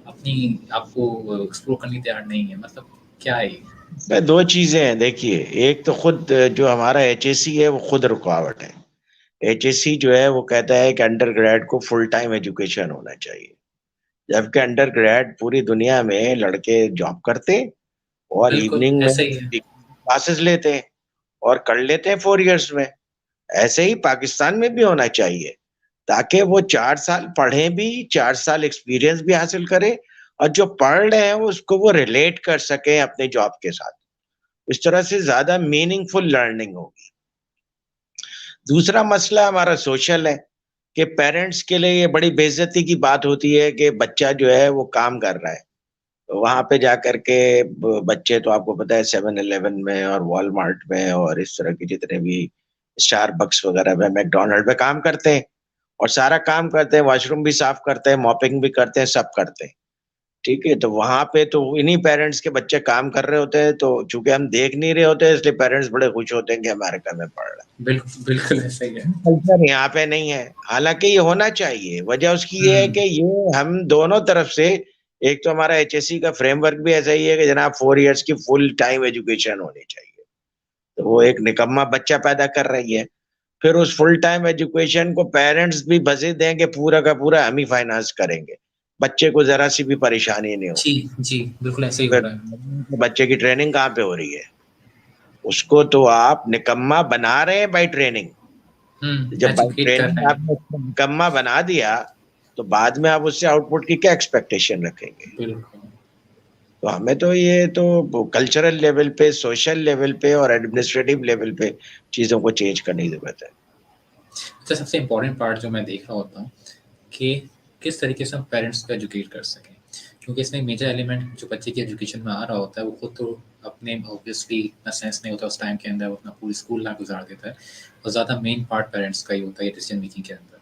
अपनी आपको एक्सप्लोर करने तैयार नहीं है। मतलब क्या है ये? मैं दो चीजें हैं, देखिए, एक तो खुद जो हमारा HSC है वो खुद रुकावट है। HSC जो है वो कहता है कि अंडर ग्रेड को फुल टाइम एजुकेशन होना चाहिए, जबकि अंडर ग्रेड पूरी दुनिया में लड़के जॉब करते हैं और बिल्कुल इवनिंग में ऐसा ही है। क्लासेस लेते हैं और कर लेते हैं 4 इयर्स में। ऐसे ही पाकिस्तान में भी होना चाहिए, ताकि वो 4 साल पढ़े भी, 4 साल एक्सपीरियंस भी हासिल करें और जो पढ़ रहे हैं उसको वो रिलेट कर सकें अपने जॉब के साथ। इस तरह से ज्यादा मीनिंगफुल लर्निंग होगी। दूसरा मसला हमारा सोशल है कि पेरेंट्स के लिए ये बड़ी बेइज्जती की बात होती है कि बच्चा जो है वो काम कर रहा है, वहां पे जाकर के बच्चे, तो आपको पता है 7-Eleven में और वॉलमार्ट में और इस तरह के जितने भी स्टारबक्स वगैरह में, मैकडोनल्ड में काम करते हैं और सारा काम करते हैं, वॉशरूम भी साफ करते हैं, मॉपिंग भी करते हैं, सब करते हैं। ठीक है, तो वहां पे तो इन्हीं पेरेंट्स के बच्चे काम कर रहे होते हैं, तो चूंकि हम देख नहीं रहे होते इसलिए पेरेंट्स बड़े खुश होते हैं कि अमेरिका में पढ़ रहा है। बिल्कुल बिल्कुल ऐसा ही है। कल्चर यहाँ पे नहीं है, हालांकि ये होना चाहिए। वजह उसकी ये है कि ये हम दोनों तरफ से, एक तो हमारा HSC का फ्रेमवर्क भी ऐसा ही है कि जनाब 4 इयर्स की फुल टाइम एजुकेशन होनी चाहिए, तो वो एक निकम्मा बच्चा पैदा कर रही है। फिर उस फुल टाइम एजुकेशन को पेरेंट्स भी बसे दें कि पूरा का पूरा हम ही फाइनेंस करेंगे, बच्चे को जरा सी भी परेशानी नहीं जी होगी। जी बिल्कुल ऐसा ही हो फिर रहा है। बच्चे की ट्रेनिंग कहाँ पे हो रही है? उसको तो आप निकम्मा बना रहे हैं बाई ट्रेनिंग। जब बाई एजुकेट कर रहे ट्रेनिंग हैं। आपने उसको निकम्मा बना दिया तो बाद में आप उससे आउटपुट की क्या एक्सपेक्टेशन रखेंगे? बिल्कुल। तो हमें तो ये तो कल्चरल लेवल पे, सोशल लेवल पे और एडमिनिस्ट्रेटिव लेवल पे चीजों को चेंज करने की जरूरत है। अच्छा, सबसे इम्पोर्टेंट पार्ट जो मैं देख रहा होता हूँ कि किस तरीके से हम पेरेंट्स को एजुकेट कर सकें, क्योंकि इसमें मेजर एलिमेंट जो बच्चे की एजुकेशन में आ रहा होता है, वो खुद तो अपने ऑब्वियसली इतना सेंस नहीं होता उस टाइम के अंदर, वो अपना पूरी स्कूल लाइफ गुजार देता है, और ज़्यादा मेन पार्ट पेरेंट्स का ही होता है डिसीजन मेकिंग के अंदर।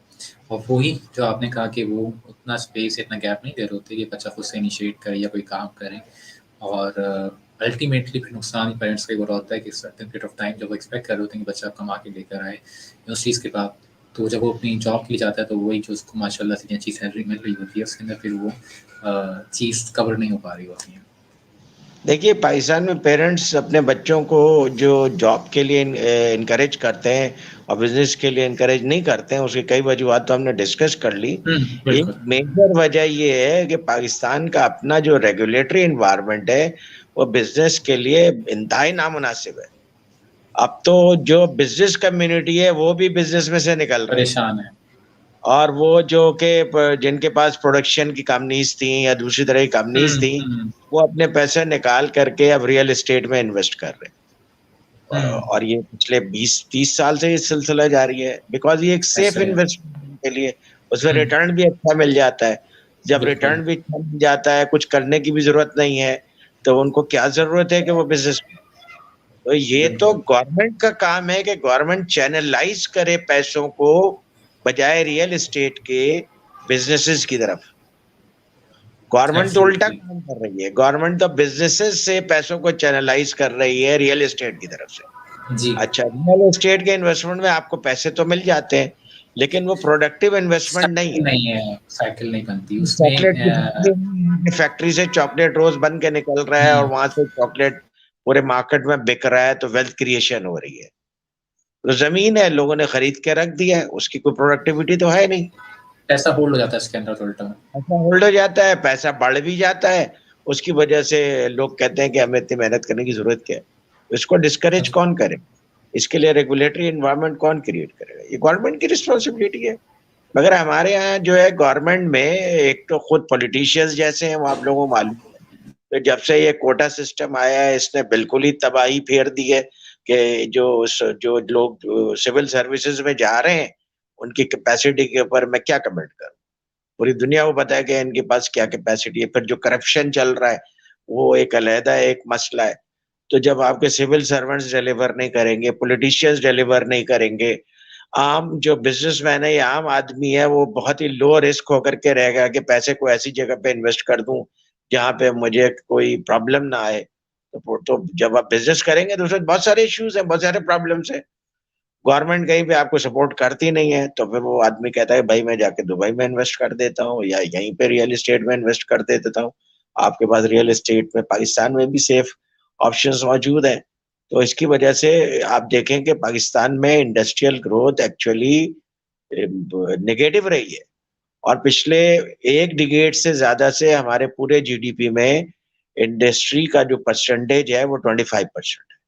और वही जो आपने कहा कि वो उतना स्पेस, इतना गैप नहीं दे रहे होते कि बच्चा खुद से इनिशिएट करे या कोई काम करे, और अल्टीमेटली फिर नुकसान पेरेंट्स का ही हो रहा होता है कि सर्टेन पीरियड ऑफ टाइम जब वो एक्सपेक्ट कर रहे होते हैं कि बच्चा कमा के लेकर आए उस चीज़ के बाद, तो जब वो अपनी जॉब के लिए जाता है तो वही जो उसको माशाल्लाह से अच्छी सैलरी मिल रही होती है उसके अंदर फिर वो चीज़ कवर नहीं हो पा रही होती है। देखिए, पाकिस्तान में पेरेंट्स अपने बच्चों को जो जॉब के लिए इनकरेज करते हैं और बिजनेस के लिए इनकरेज नहीं करते हैं, उसकी कई वजूहत तो हमने डिस्कस कर ली। एक बिल्कुल। मेजर वजह ये है कि पाकिस्तान का अपना जो रेगुलेटरी एनवायरनमेंट है, वो बिजनेस के लिए इंतहाई नामुनासिब है। अब तो जो बिजनेस कम्युनिटी है, वो भी बिजनेस में से निकल रही है। परेशान है। और वो जो कि जिनके पास प्रोडक्शन की कंपनीज थी या दूसरी तरह की कंपनीज थी, वो अपने पैसे निकाल करके अब रियल एस्टेट में इन्वेस्ट कर रहे हैं। और ये पिछले 20-30 साल से ये सिलसिला जारी है, बिकॉज ये एक सेफ ऐसा है। इन्वेस्टमेंट के लिए, उसमें रिटर्न भी अच्छा मिल जाता है। जब बिल्कुल। रिटर्न भी अच्छा मिल जाता है, कुछ करने की भी जरूरत नहीं है, तो उनको क्या जरूरत है कि वो बिजनेस। तो ये तो बिल्कुल। गवर्नमेंट का काम है कि गवर्नमेंट चैनलाइज करे पैसों को, बजाय रियल एस्टेट के बिजनेसेस की तरफ। गवर्नमेंट तो उल्टा एब्सोल्युटली। काम कर रही है, गवर्नमेंट तो बिजनेसेस से पैसों को चैनलाइज कर रही है रियल एस्टेट की तरफ से। जी। अच्छा, रियल एस्टेट के इन्वेस्टमेंट में आपको पैसे तो मिल जाते हैं, लेकिन वो प्रोडक्टिव इन्वेस्टमेंट नहीं साइकिल है। नहीं है, साइकिल नहीं बनती चॉकलेट की उसमें। फैक्ट्री से चॉकलेट रोज बन के निकल रहा है और वहां से चॉकलेट पूरे मार्केट में बिक रहा है, तो वेल्थ क्रिएशन हो रही है। तो जमीन है, लोगों ने खरीद के रख दिया है, उसकी कोई प्रोडक्टिविटी तो है नहीं। पैसा होल्ड हो जाता है इसके अंदर तो उल्टा। पैसा होल्ड हो जाता है, पैसा बढ़ भी जाता है, उसकी वजह से लोग कहते हैं कि हमें इतनी मेहनत करने की जरूरत क्या है। तो इसको डिस्करेज कौन करे? इसके लिए रेगुलेटरी एनवायरनमेंट कौन क्रिएट करेगा? ये गवर्नमेंट की रिस्पॉन्सिबिलिटी है। मगर हमारे यहाँ जो है गवर्नमेंट में, एक तो खुद पॉलिटिशियंस जैसे हैं, वो आप लोगों को मालूम है, तो जब से ये कोटा सिस्टम आया है, इसने बिल्कुल ही तबाही फेर दी है कि जो लोग सिविल सर्विसेज में जा रहे हैं, उनकी कैपेसिटी के ऊपर मैं क्या कमेंट करूं। पूरी दुनिया को पता है कि इनके पास क्या कैपेसिटी है। फिर जो करप्शन चल रहा है, वो एक अलहदा एक मसला है। तो जब आपके सिविल सर्वेंट्स डिलीवर नहीं करेंगे, पॉलिटिशियंस डिलीवर नहीं करेंगे, आम जो बिजनेसमैन है या आम आदमी है, वो बहुत ही लो रिस्क होकर के रहेगा कि पैसे को ऐसी जगह पे इन्वेस्ट कर दूं जहां पे मुझे कोई प्रॉब्लम ना आए। तो जब आप बिजनेस करेंगे तो उसमें बहुत सारे इश्यूज हैं, बहुत सारे प्रॉब्लम्स हैं। गवर्नमेंट कहीं पे आपको सपोर्ट करती नहीं है, तो फिर वो आदमी कहता है भाई मैं जाके दुबई में इन्वेस्ट कर देता हूँ या यहीं पे रियल एस्टेट में इन्वेस्ट कर दे देता हूँ। आपके पास रियल एस्टेट में पाकिस्तान में भी सेफ ऑप्शंस मौजूद हैं। तो इसकी वजह से आप देखें कि पाकिस्तान में इंडस्ट्रियल ग्रोथ एक्चुअली नेगेटिव रही है, और पिछले एक डिकेड से ज्यादा से हमारे पूरे जीडीपी में इंडस्ट्री का जो परसेंटेज है वो 25% है,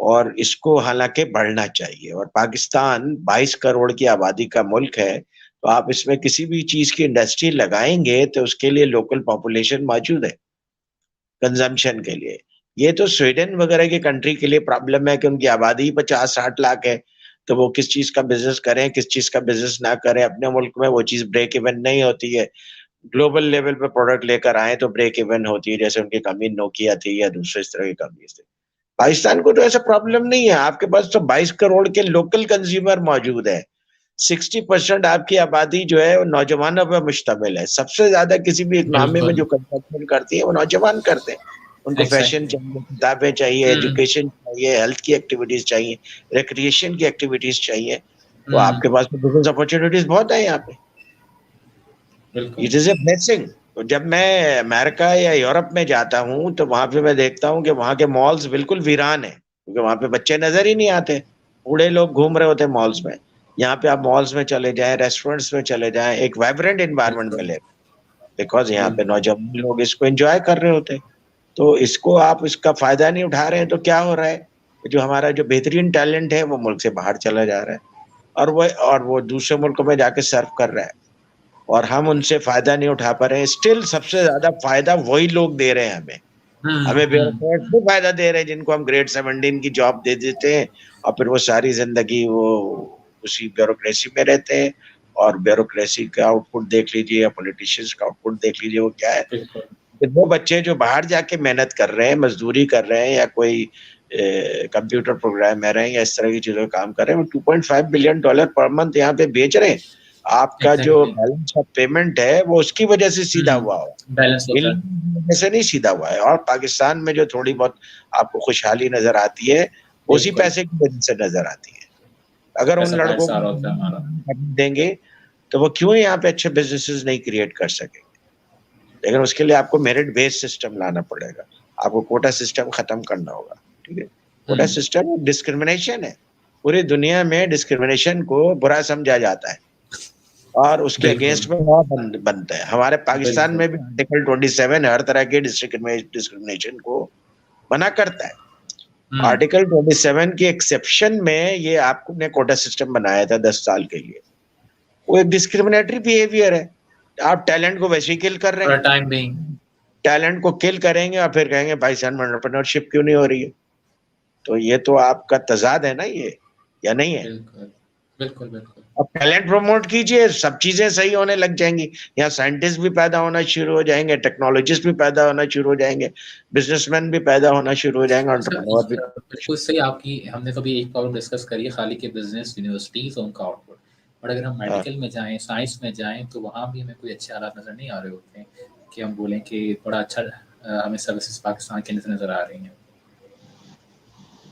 और इसको हालांकि बढ़ना चाहिए। और पाकिस्तान 22 करोड़ की आबादी का मुल्क है, तो आप इसमें किसी भी चीज की इंडस्ट्री लगाएंगे तो उसके लिए लोकल पॉपुलेशन मौजूद है कंजम्पशन के लिए। ये तो स्वीडन वगैरह की कंट्री के लिए प्रॉब्लम है कि उनकी आबादी 50-60 लाख है, तो वो किस चीज का बिजनेस करें, किस चीज का बिजनेस ना करें। अपने मुल्क में वो चीज ब्रेक इवन नहीं होती है। ग्लोबल लेवल पे प्रोडक्ट लेकर आए तो ब्रेक इवन होती है, जैसे उनकी कंपनी नोकिया थी या दूसरे इस तरह की कंपनीज थी। पाकिस्तान को तो ऐसा प्रॉब्लम नहीं है, आपके पास तो 22 करोड़ के लोकल कंज्यूमर मौजूद है। 60% आपकी आबादी जो है वो नौजवानों पर मुश्तमिल है। सबसे ज्यादा किसी भी इकोनॉमी में बिल्कुल। जो कंजम्पशन करती है वो नौजवान करते हैं। उनको फैशन एग्जैक्टली। चाहिए, किताबें चाहिए, एजुकेशन चाहिए, हेल्थ की एक्टिविटीज चाहिए, रिक्रिएशन की एक्टिविटीज चाहिए। तो आपके पास तो बिजनेस अपॉर्चुनिटीज बहुत है यहाँ पे। बिल्कुल। It is a blessing. तो जब मैं अमेरिका या यूरोप में जाता हूँ तो वहां पे मैं देखता हूँ कि वहां के मॉल्स बिल्कुल वीरान है, क्योंकि वहां पे बच्चे नजर ही नहीं आते, बूढ़े लोग घूम रहे होते हैं मॉल्स में। यहाँ पे आप मॉल्स में चले जाएं, रेस्टोरेंट्स में चले जाएं, एक वाइब्रेंट एनवायरनमेंट बिल्कुल। मिलेगा, बिकॉज यहाँ पे बिल्कुल। नौजवान लोग इसको एंजॉय कर रहे होते हैं। तो इसको आप इसका फायदा नहीं उठा रहे हैं, तो क्या हो रहा है? जो हमारा जो बेहतरीन टैलेंट है वो मुल्क से बाहर चला जा रहा है, और वो दूसरे मुल्कों में जाके सर्व कर रहा है, और हम उनसे फायदा नहीं उठा पा रहे हैं। स्टिल सबसे ज्यादा फायदा वही लोग दे रहे हैं हमें। हमें ब्यूरोक्रेट भी फायदा दे रहे हैं, जिनको हम ग्रेड 17 की जॉब दे देते हैं, और फिर वो सारी जिंदगी वो उसी ब्यूरोक्रेसी में रहते हैं, और ब्यूरोक्रेसी का आउटपुट देख लीजिए या पॉलिटिशियंस का आउटपुट देख लीजिए, वो क्या है। बिल्कुल। वो बच्चे जो बाहर जाके मेहनत कर रहे हैं, मजदूरी कर रहे हैं या कोई कंप्यूटर प्रोग्रामर है या इस तरह की चीजों का काम कर रहे हैं, वो $2.5 बिलियन पर मंथ यहाँ पे बेच रहे हैं। आपका जो एग्जैक्टली। बैलेंस ऑफ पेमेंट है वो उसकी वजह से सीधा हुआ हो, बैलेंस होता है। इन वजह से नहीं सीधा हुआ है। और पाकिस्तान में जो थोड़ी बहुत आपको खुशहाली नजर आती है, उसी बिल्कुल। पैसे की वजह से नजर आती है। अगर उन पैसा बाहर लड़कों से आ रहा को होता है हमारा। देंगे तो वो क्यों यहाँ पे अच्छे बिजनेसेस नहीं क्रिएट कर सकेंगे। लेकिन उसके लिए आपको मेरिट बेस्ड सिस्टम लाना पड़ेगा, आपको कोटा सिस्टम खत्म करना होगा। ठीक है, कोटा सिस्टम डिस्क्रिमिनेशन है, पूरी दुनिया में डिस्क्रिमिनेशन को बुरा समझा जाता है और उसके बिल्कुल। अगेंस्ट में लॉ बनता है। हमारे पाकिस्तान बिल्कुल। में भी आर्टिकल 27 हर तरह के डिस्क्रिमिनेशन को मना करता है। आर्टिकल 27 की एक्सेप्शन में ये आपने कोटा सिस्टम बनाया था 10 साल के लिए, वो एक डिस्क्रिमिनेटरी बिहेवियर है। आप टैलेंट को वैसे ही किल कर रहे फॉर हैं, टाइम बीइंग। टैलेंट को किल करेंगे और फिर कहेंगे भाई साहब एंटरप्रेन्योरशिप क्यों नहीं हो रही है। तो ये तो आपका तजाद है ना, ये या नहीं है। बिल्कुल बिल्कुल बिल्कुल। अब टैलेंट प्रमोट कीजिए, सब चीजें सही होने लग जाएंगी। यहाँ साइंटिस्ट भी पैदा होना शुरू हो जाएंगे, टेक्नोलॉजिस्ट भी पैदा होना शुरू हो जाएंगे, बिजनेसमैन भी पैदा होना शुरू हो जाएंगे, अच्छा, एंटरप्रेन्योर भी। बिल्कुल सही आपकी। हमने कभी एक प्रॉब्लम डिस्कस करी है खाली कि बिजनेस यूनिवर्सिटीज उनका आउटपुट, और अगर हम हाँ, मेडिकल में जाएं, साइंस में जाएं, तो वहाँ भी हमें कोई अच्छे हालात नजर नहीं आ रहे होते हैं कि हम बोलें कि बड़ा अच्छा हमें सर्विसेज पाकिस्तान के अंदर नजर आ रही हैं।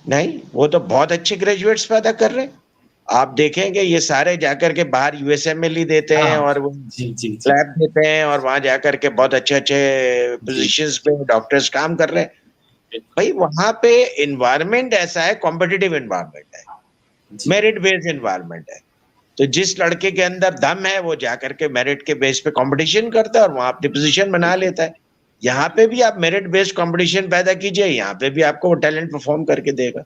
नहीं वो तो बहुत अच्छे ग्रेजुएट्स पैदा कर रहे हैं। आप देखेंगे ये सारे जाकर के बाहर यूएसएमएल ही देते हैं हाँ और वो जी जी जी लैब देते हैं और वहां जाकर के बहुत अच्छे अच्छे जी पोजीशंस पे डॉक्टर्स काम कर रहे हैं। भाई वहां पे एनवायरनमेंट ऐसा है, कॉम्पिटिटिव एनवायरनमेंट है, जी। मेरिट बेस्ड एनवायरनमेंट है। तो जिस लड़के के अंदर दम है वो जाकर के मेरिट के बेस पे कंपटीशन करता है और वहां अपनी पोजीशन बना लेता है। यहाँ पे भी आप मेरिट बेस्ड कंपटीशन पैदा कीजिए, यहाँ पे भी आपको वो टैलेंट परफॉर्म करके देगा।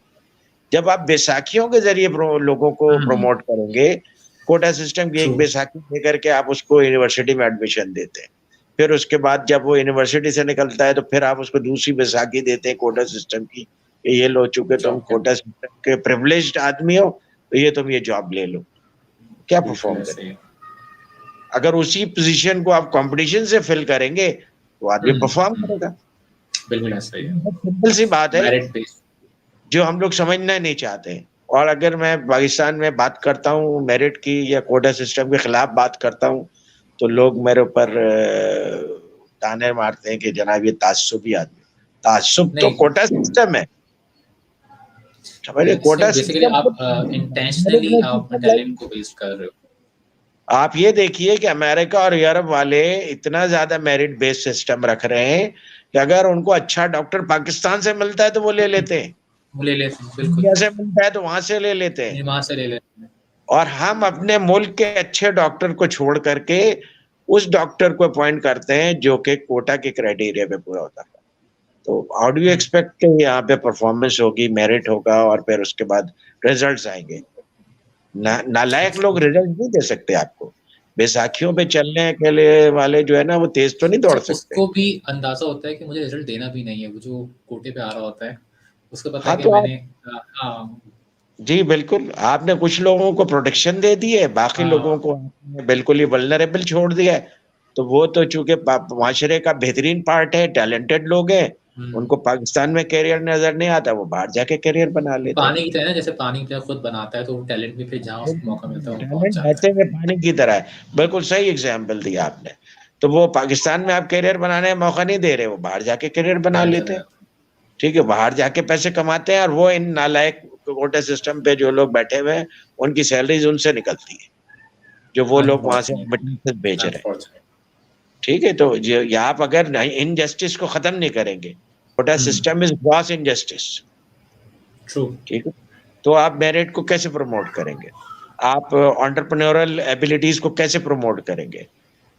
जब आप बैसाखियों के जरिए लोगों को प्रमोट करेंगे, कोटा सिस्टम की ट्रू। एक बैसाखी देकर के आप उसको यूनिवर्सिटी में एडमिशन देते हैं, फिर उसके बाद जब वो यूनिवर्सिटी से निकलता है तो फिर आप उसको दूसरी बैसाखी देते हैं कोटा सिस्टम की, ये लो चुके तुम कोटा सिस्टम के प्रिविलेज्ड आदमी हो, तो ये तुम ये जॉब ले लो। क्या परफॉर्म करें। अगर उसी पोजीशन को आप कंपटीशन से फिल करेंगे तो आदमी परफॉर्म करेगा। बिल्कुल ऐसा ही है। सिंपल सी बात है मेरिट बेस्ड। जो हम लोग समझना नहीं चाहते। और अगर मैं पाकिस्तान में बात करता हूँ मेरिट की या कोटा सिस्टम के खिलाफ बात करता हूँ तो लोग मेरे ऊपर ताने मारते हैं कि जनाब ये ताज्जुबी आदमी। ताज्जुब तो नहीं, कोटा सिस्टम है, समझिए कोटा बेसिकली सिस्टम। आप इंटेंशनली आप टैलेंट को वेस्ट कर रहे हो। आप ये देखिए कि अमेरिका और यूरोप वाले इतना ज्यादा मेरिट बेस्ड सिस्टम रख रहे हैं कि अगर उनको अच्छा डॉक्टर पाकिस्तान से मिलता है तो वो ले लेते हैं, वो ले लेते हैं, बिल्कुल। इंडिया से मिलता है तो वहां से ले लेते हैं। वहां से ले लेते हैं। और हम अपने मुल्क के अच्छे डॉक्टर को छोड़ करके उस डॉक्टर को अपॉइंट करते हैं जो कि कोटा के क्राइटेरिया पे पूरा होता है। तो हाउ डू यू एक्सपेक्ट कि यहाँ पे परफॉर्मेंस होगी, मेरिट होगा और फिर उसके बाद रिजल्ट्स आएंगे। नालायक लोग रिजल्ट नहीं दे सकते आपको। बैसाखियों पे चलने के लिए वाले जो है ना वो तेज तो नहीं दौड़ सकते। उसको भी अंदाजा होता है कि मुझे रिजल्ट देना भी नहीं है, वो जो कोटे पे आ रहा होता है उसको पता है हाँ कि तो आप मैंने हाँ जी बिल्कुल, आपने कुछ लोगों को प्रोटेक्शन दे दी है, बाकी लोगों को आपने बिल्कुल ही वल्नरेबल छोड़ दिया है। तो वो तो चूंकि माशरे का बेहतरीन पार्ट है, टैलेंटेड लोग हैं, उनको पाकिस्तान में करियर नजर नहीं आता, वो बाहर जाके करियर बना लेते हैं। पानी की तरह ना, जैसे पानी की तरह खुद बनाता है तो वो टैलेंट भी फिर जहाँ उसको मौका मिलता है वो पहुंच टैलेंट जाता बहते है। हुए पानी की तरह है, बिल्कुल सही एग्जाम्पल दिया आपने। तो वो पाकिस्तान में आप करियर बनाने का मौका नहीं दे रहे, वो बाहर जाके करियर बना बाहर लेते चला हैं। जाता है। ठीक है, बाहर जाके पैसे कमाते हैं और वो इन नालायक कोटा सिस्टम पे जो लोग बैठे हुए हैं उनकी सैलरीज उनसे निकलती है, जो वो लोग वहां से अनफॉर्चुनेटली। बेच रहे हैं। अनफॉर्चुनेट। ठीक है, तो ये आप अगर इनजस्टिस को खत्म नहीं करेंगे, quota system is gross injustice. True. ठीक है, तो आप मेरिट को कैसे प्रमोट करेंगे, आप एंटरप्रेन्योरल एबिलिटीज को कैसे प्रमोट करेंगे।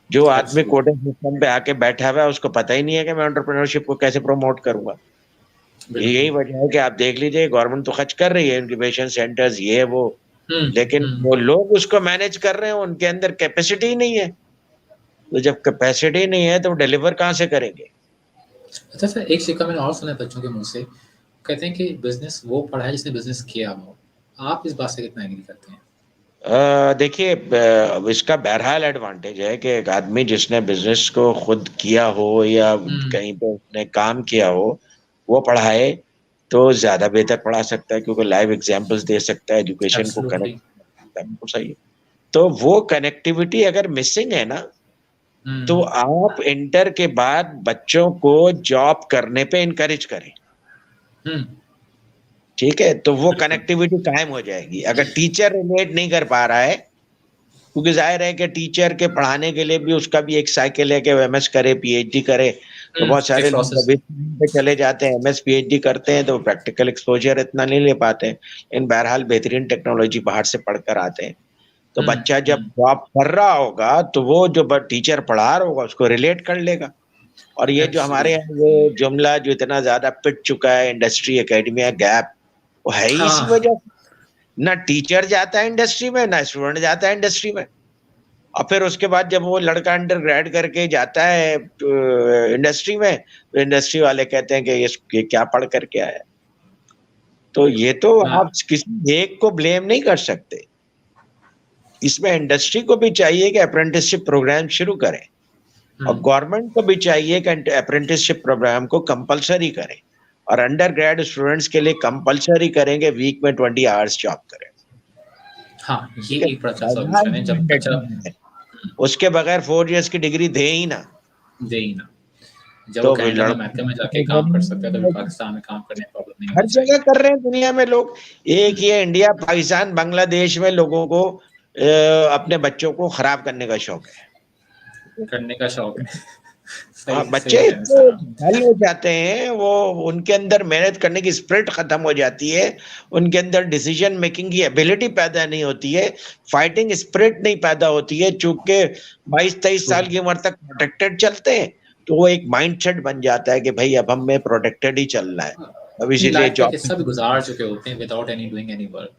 जो आदमी कोटा सिस्टम पे आके बैठा हुआ है उसको पता ही नहीं है कि मैं एंटरप्रेन्योरशिप को कैसे प्रमोट करूंगा। यही वजह है कि आप देख लीजिए गवर्नमेंट तो खर्च कर रही है इंक्यूबेशन सेंटर्स ये वो, लेकिन वो लोग उसको मैनेज कर रहे हैं, उनके अंदर कैपेसिटी ही नहीं है। तो जब कैपेसिटी नहीं है तो डिलीवर कहाँ से करेंगे। अच्छा सर, एक शिक्का मैंने और सुना है बच्चों के मुंह से, कहते हैं कि बिजनेस वो पढ़ा है जिसने बिजनेस किया हो। आप इस बात से कितना एग्री करते हैं? देखिए, इसका बहरहाल एडवांटेज है कि एक आदमी जिसने बिजनेस को खुद किया हो या हम्म। कहीं पे उसने काम किया हो, वो पढ़ाए तो ज्यादा बेहतर पढ़ा सकता है, क्योंकि लाइव एग्जांपल्स दे सकता है, एजुकेशन को कनेक्ट एब्सोल्युटली। करता है। बिल्कुल सही है। तो वो कनेक्टिविटी अगर मिसिंग है ना, तो हम्म। आप इंटर के बाद बच्चों को जॉब करने पे इनकरेज करें। हम्म। ठीक है, तो वो बिल्कुल। कनेक्टिविटी कायम हो जाएगी। अगर टीचर रिलेट नहीं कर पा रहा है, क्योंकि जाहिर है कि टीचर के पढ़ाने के लिए भी उसका भी एक साइकिल है कि वो एमएस करे, पीएचडी करे। तो बहुत एक सारे लोग प्रोसेस अभी है। पे चले जाते हैं, एमएस पीएचडी करते हैं, तो प्रैक्टिकल एक्सपोजर इतना नहीं ले पाते हैं। इन बहरहाल बेहतरीन टेक्नोलॉजी बाहर से पढ़कर आते हैं। तो बच्चा जब हम्म। जॉब कर रहा होगा, तो वो जो टीचर पढ़ा रहा होगा उसको रिलेट कर लेगा। और ये जो हमारे यहाँ एब्सोल्युटली। ये जुमला जो इतना ज्यादा पिट चुका है, इंडस्ट्री एकेडमिया गैप, वो है ही इसी हाँ। वजह से। ना टीचर जाता है इंडस्ट्री में, ना स्टूडेंट जाता है इंडस्ट्री में। और फिर उसके बाद जब वो लड़का अंडर ग्रेड करके जाता है इंडस्ट्री में, तो इंडस्ट्री वाले कहते हैं कि ये क्या पढ़ करके आया। तो ये बिल्कुल। तो हाँ। आप किसी एक को ब्लेम नहीं कर सकते। इसमें इंडस्ट्री को भी चाहिए कि अप्रेंटिसशिप प्रोग्राम शुरू करें, और हम्म। गवर्नमेंट को भी चाहिए कि अप्रेंटिसशिप प्रोग्राम को कंपलसरी करें, और अंडर ग्रेड स्टूडेंट्स के लिए कंपलसरी करेंगे वीक में 20 आवर्स जॉब करें। हाँ, ये ठीक है, एक बड़ा अच्छा बहरहाल सॉल्यूशन है ये जब बच्चा। mandatory है। उसके बगैर 4 इयर्स की डिग्री दे ही ना। दे ही ना। जब वो तो कनाडा में, अमेरिका में जाके काम कर सकता है, तो फिर लड़कों पाकिस्तान में काम करने में प्रॉब्लम नहीं हर होनी जगह चाहिए। कर रहे हैं दुनिया में लोग। एक ये इंडिया, पाकिस्तान, बांग्लादेश में लोगों को अपने बच्चों को खराब करने का शौक है। करने का शौक है। हाँ, सही बच्चे सही इतने सेंस है, हाँ। डल हो जाते हैं, वो उनके अंदर मेहनत करने की स्पिरिट खत्म हो जाती है, उनके अंदर डिसीजन मेकिंग की एबिलिटी पैदा नहीं होती है, फाइटिंग स्पिरिट नहीं पैदा होती है, चूंकि 22-23 ट्रू। साल की उम्र तक प्रोटेक्टेड चलते हैं। तो वो एक माइंडसेट बन जाता है कि भाई अब हम में प्रोटेक्टेड ही चलना है, अब अपनी इसीलिए लाइफ का एक जॉब। हिस्सा भी गुजार चुके होते हैं without any doing any work.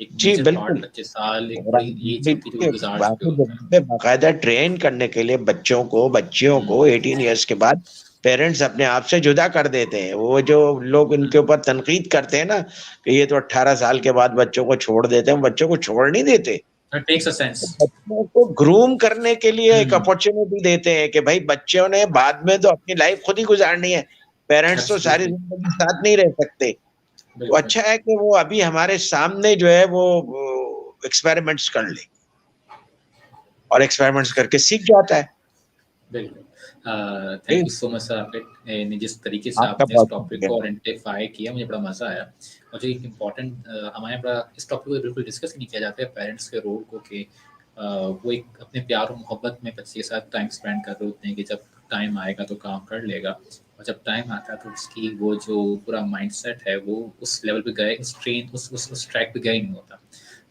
एक जी मेजर पार्ट, बिल्कुल। 25 साल एक और बड़ी एज होती है जो वो गुजार चुके बाकी होते हैं। जगह पे बाकायदा ट्रेन करने के लिए बच्चियों हम्म। को 18 इयर्स के बाद पेरेंट्स अपने आप से जुदा कर देते हैं। वो जो लोग इनके ऊपर तनकीद करते हैं ना कि ये तो 18 साल के बाद बच्चों को छोड़ देते हैं, बच्चों को छोड़ नहीं देते। It takes a sense. बच्चों को ग्रूम करने के लिए एक हम्म। अपॉर्चुनिटी देते हैं कि भाई बच्चों ने बाद में तो अपनी लाइफ खुद ही गुजारनी है, पेरेंट्स तो सारी एब्सोल्युटली। जिंदगी साथ नहीं रह सकते। तो बिल्कुल। अच्छा है कि वो अभी हमारे सामने जो है वो एक्सपेरिमेंट्स कर ले, और एक्सपेरिमेंट्स करके सीख जाता है। बिल्कुल। थैंक ठीक। यू सो मच सर, आपने ने जिस तरीके से आपका आपने इस बहुत टॉपिक शुक्रिया। को आइडेंटिफाई किया, मुझे बड़ा मज़ा आया। मुझे एक इम्पॉर्टेंट, हमारे बड़ा इस टॉपिक को बिल्कुल डिस्कस नहीं किया जाता है पेरेंट्स के रोल को, कि वो एक अपने प्यार और मोहब्बत में बच्चे के साथ टाइम स्पेंड कर रहे होते हैं कि जब टाइम आएगा तो काम कर लेगा, और जब टाइम आता है तो उसकी वो जो पूरा माइंडसेट है वो उस लेवल पे गए, उस ट्रेन उस ट्रैक पे गए ही नहीं होता।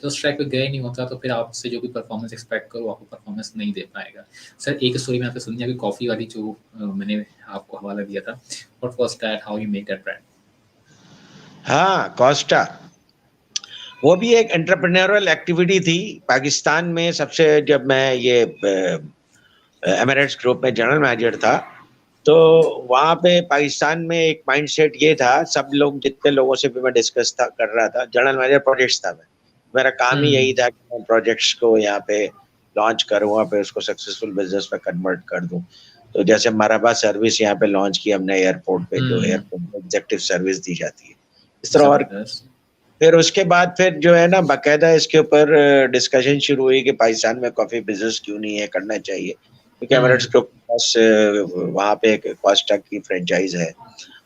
तो उस ट्रैक पे गए नहीं होता तो फिर आपसे जो भी परफॉर्मेंस एक्सपेक्ट करो, आपको परफॉर्मेंस नहीं दे पाएगा। सर, एक स्टोरी में आपने सुनी अभी कॉफ़ी वाली, जो मैंने आपको हवाला दिया था, what was that, how you make that brand? हाँ, कोस्टा, वो भी एक एंटरप्रेन्योरल एक्टिविटी थी पाकिस्तान में। सबसे जब मैं ये एमिरेट्स ग्रुप में जनरल मैनेजर था, तो वहाँ पे पाकिस्तान में एक माइंडसेट ये था, सब लोग जितने लोगों से भी मैं डिस्कस था कर रहा था, जनरल मैनेजर प्रोजेक्ट्स था मैं, मेरा काम ही हम्म। यही था कि मैं प्रोजेक्ट्स को यहाँ पे लॉन्च करूँ, वहाँ पे उसको सक्सेसफुल बिजनेस में कन्वर्ट कर दूँ। तो जैसे मराबा सर्विस यहाँ पे लॉन्च की हमने एयरपोर्ट पे, जो हम्म। एयरपोर्ट में एग्जेक्टिव सर्विस दी जाती है, इस तरह। और जबरदस्त। फिर उसके बाद फिर जो है ना बाकायदा इसके ऊपर डिस्कशन शुरू हुई कि पाकिस्तान में कॉफी बिजनेस क्यों नहीं है, करना चाहिए, क्योंकि एमिरेट्स हम्म। के पास वहाँ पे एक कोस्टा की फ्रेंचाइज है,